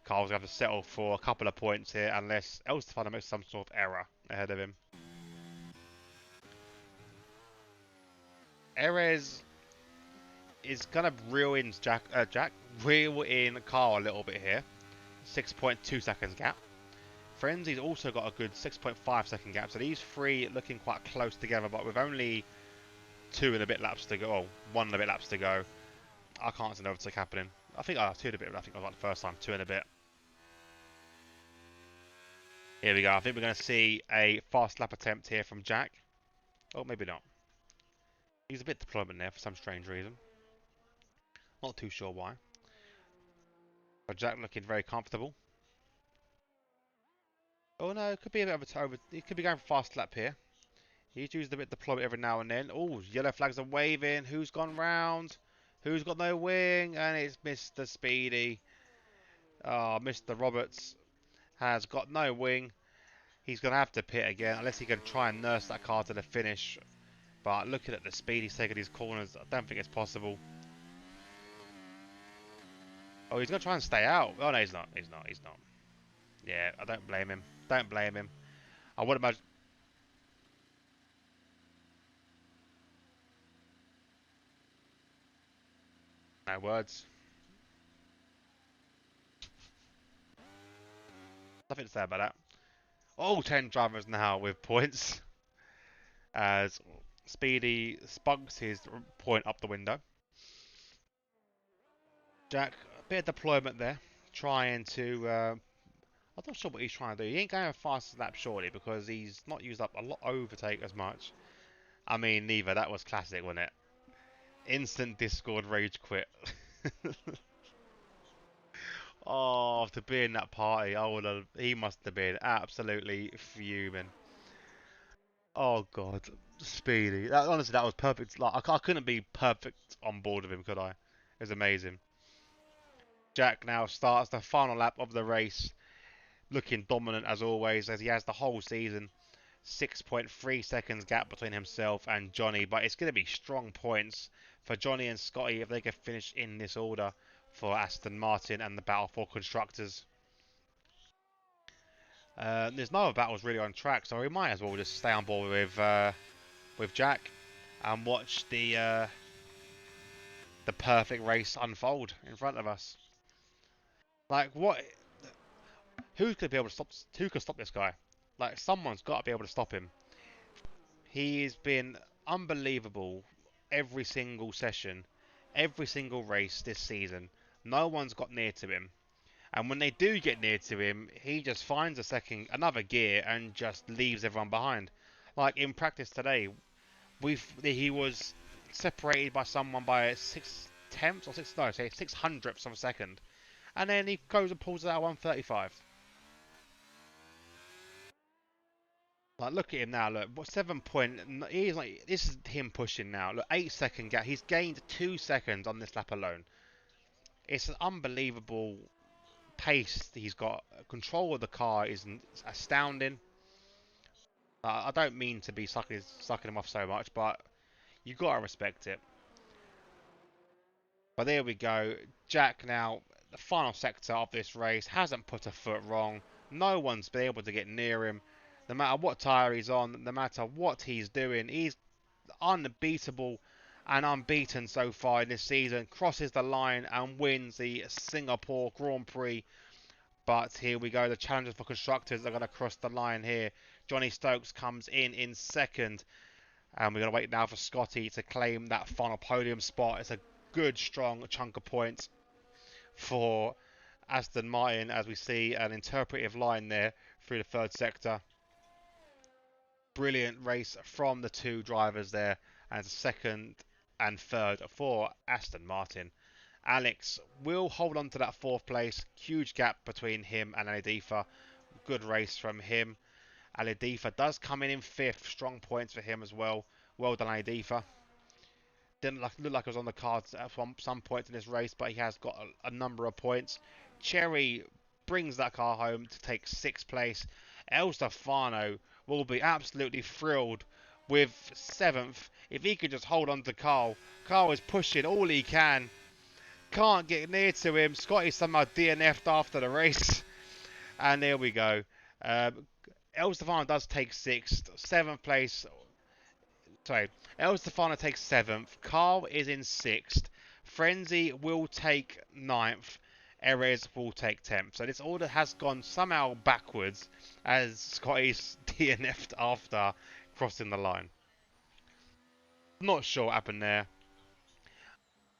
Carl's going to have to settle for a couple of points here unless El Stefano makes some sort of error ahead of him. Erez is going to reel in reel in Carl a little bit here. 6.2 seconds gap. Frenzy's also got a good 6.5 second gap, so these three looking quite close together, but with only 2 and a bit laps to go, or 1 and a bit laps to go, I can't see an overtake happening. I think 2 and a bit, but I think I was like the first time, 2 and a bit. Here we go, I think we're going to see a fast lap attempt here from Jack. Oh, maybe not. He's a bit deployment there for some strange reason. Not too sure why. But Jack looking very comfortable. Oh no, it could be a bit of a he could be going for fast lap here. He's used a bit of deployment every now and then. Oh, yellow flags are waving. Who's gone round? Who's got no wing? And it's Mr. Speedy. Oh, Mr. Roberts has got no wing. He's going to have to pit again, unless he can try and nurse that car to the finish. But looking at the speed he's taking these corners, I don't think it's possible. Oh, he's going to try and stay out. Oh, no, he's not. He's not. He's not. Yeah, I don't blame him. Don't blame him. I would imagine... No words. Nothing to say about that. Oh, 10 drivers now with points. As Speedy spunks his point up the window. Jack, a bit of deployment there. Trying to... I'm not sure what he's trying to do. He ain't going fast as lap surely because he's not used up a lot overtake as much. I mean, neither. That was classic, wasn't it? Instant Discord rage quit. Oh, to be in that party, I would have. He must have been absolutely fuming. Oh God, Speedy. Honestly, that was perfect. Like I couldn't be perfect on board with him, could I? It was amazing. Jack now starts the final lap of the race, looking dominant as always, as he has the whole season. 6.3 seconds gap between himself and Johnny, but it's going to be strong points for Johnny and Scotty if they can finish in this order for Aston Martin and the battle for constructors. There's no other battles really on track, so we might as well just stay on board with Jack and watch the perfect race unfold in front of us. Like what? Who could be able to stop? Who could stop this guy? Like someone's got to be able to stop him. He's been unbelievable every single session, every single race this season. No one's got near to him. And when they do get near to him, he just finds another gear and just leaves everyone behind. Like in practice today, he was separated by someone by 6/10 or 6/100ths of a second. And then he goes and pulls it out 135. Like, look at him now. Look, what 7 point? He's like, this is him pushing now. Look, 8 second gap. He's gained 2 seconds on this lap alone. It's an unbelievable pace he's got. Control of the car is astounding. I don't mean to be sucking him off so much, but you gotta respect it. But there we go. Jack now, the final sector of this race, hasn't put a foot wrong. No one's been able to get near him. No matter what tyre he's on, no matter what he's doing, he's unbeatable and unbeaten so far in this season. Crosses the line and wins the Singapore Grand Prix But here we go. The challengers for constructors are going to cross the line here. Johnny Stokes comes in second. And we're going to wait now for Scotty to claim that final podium spot. It's a good, strong chunk of points for Aston Martin as we see an interpretive line there through the third sector. Brilliant race from the two drivers there, and second and third for Aston Martin. Alex will hold on to that fourth place. Huge gap between him and Aladifa. Good race from him. Aladifa does come in fifth. Strong points for him as well. Well done, Aladifa. Didn't look like it was on the cards at some points in this race, but he has got a number of points. Cherry brings that car home to take sixth place. El Stefano will be absolutely thrilled with seventh if he could just hold on to Carl. Carl is pushing all he can. Can't get near to him. Scotty somehow DNF'd after the race. And there we go. El Stefano does take sixth. Seventh place. Sorry. El Stefano takes seventh. Carl is in sixth. Frenzy will take ninth. Erez will take 10th. So this order has gone somehow backwards as Scotty's DNF'd after crossing the line. Not sure what happened there.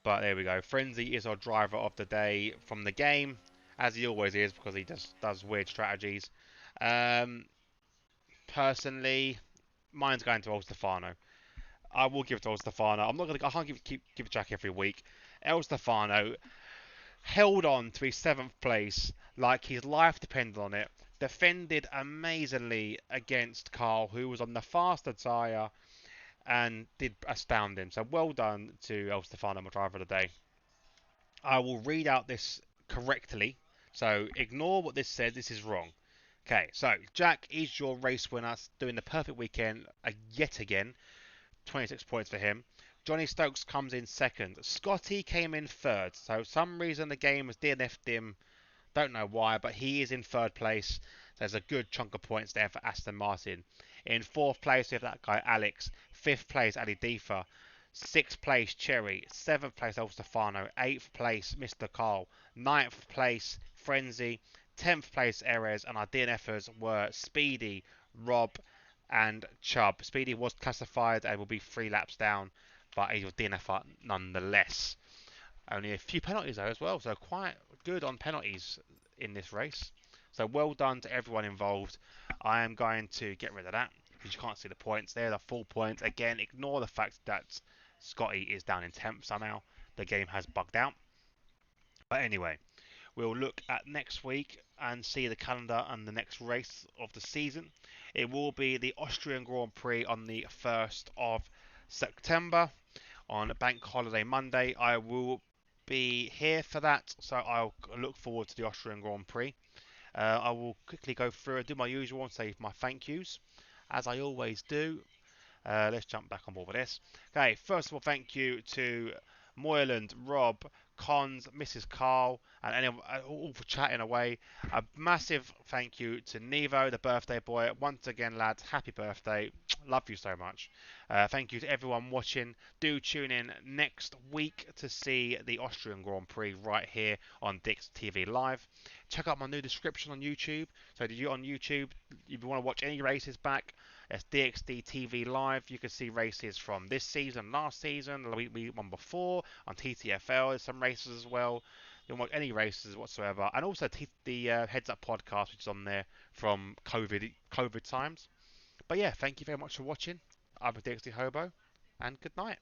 But there we go. Frenzy is our driver of the day from the game, as he always is because he just does weird strategies. Personally, mine's going to El Stefano. I will give it to El Stefano. I can't give it Jack every week. El Stefano held on to his seventh place like his life depended on it. Defended amazingly against Carl, who was on the faster tyre, and did astound him. So well done to El Stefano, my driver of the day. I will read out this correctly. So ignore what this says. This is wrong. Okay, so Jack is your race winner, doing the perfect weekend yet again. 26 points for him. Johnny Stokes comes in second. Scotty came in third. So some reason the game has DNF'd him. Don't know why, but he is in third place. There's a good chunk of points there for Aston Martin. In fourth place, we have that guy Alex. Fifth place, Ali Defa. Sixth place, Cherry. Seventh place, El Stefano. Eighth place, Mr. Carl. Ninth place, Frenzy. 10th place, Erez. And our DNFers were Speedy, Rob, and Chubb. Speedy was classified and will be 3 laps down, but he was DNF nonetheless. Only a few penalties though as well, so quite good on penalties in this race. So well done to everyone involved. I am going to get rid of that because you can't see the points there. The full points. Again, ignore the fact that Scotty is down in 10th somehow. The game has bugged out. But anyway, we'll look at next week and see the calendar and the next race of the season. It will be the Austrian Grand Prix on the 1st of September on Bank Holiday Monday. I will be here for that, so I'll look forward to the Austrian Grand Prix. I will quickly go through and do my usual and say my thank yous, as I always do. Let's jump back on board with this. Okay, first of all, thank you to Moyland, Rob, Cons, Mrs. Carl, and anyone all for chatting away. A massive thank you to Nevo, the birthday boy. Once again, lads, happy birthday. Love you so much. Thank you to everyone watching. Do tune in next week to see the Austrian Grand Prix right here on DxT TV Live. Check out my new description on YouTube. So on YouTube, if you want to watch any races back, it's DxT TV Live. You can see races from this season, last season, the week one before, on TTFL. There's some races as well. You can watch any races whatsoever. And also the Heads Up podcast, which is on there from COVID times. But yeah, thank you very much for watching. I'm DxT Hobo, and good night.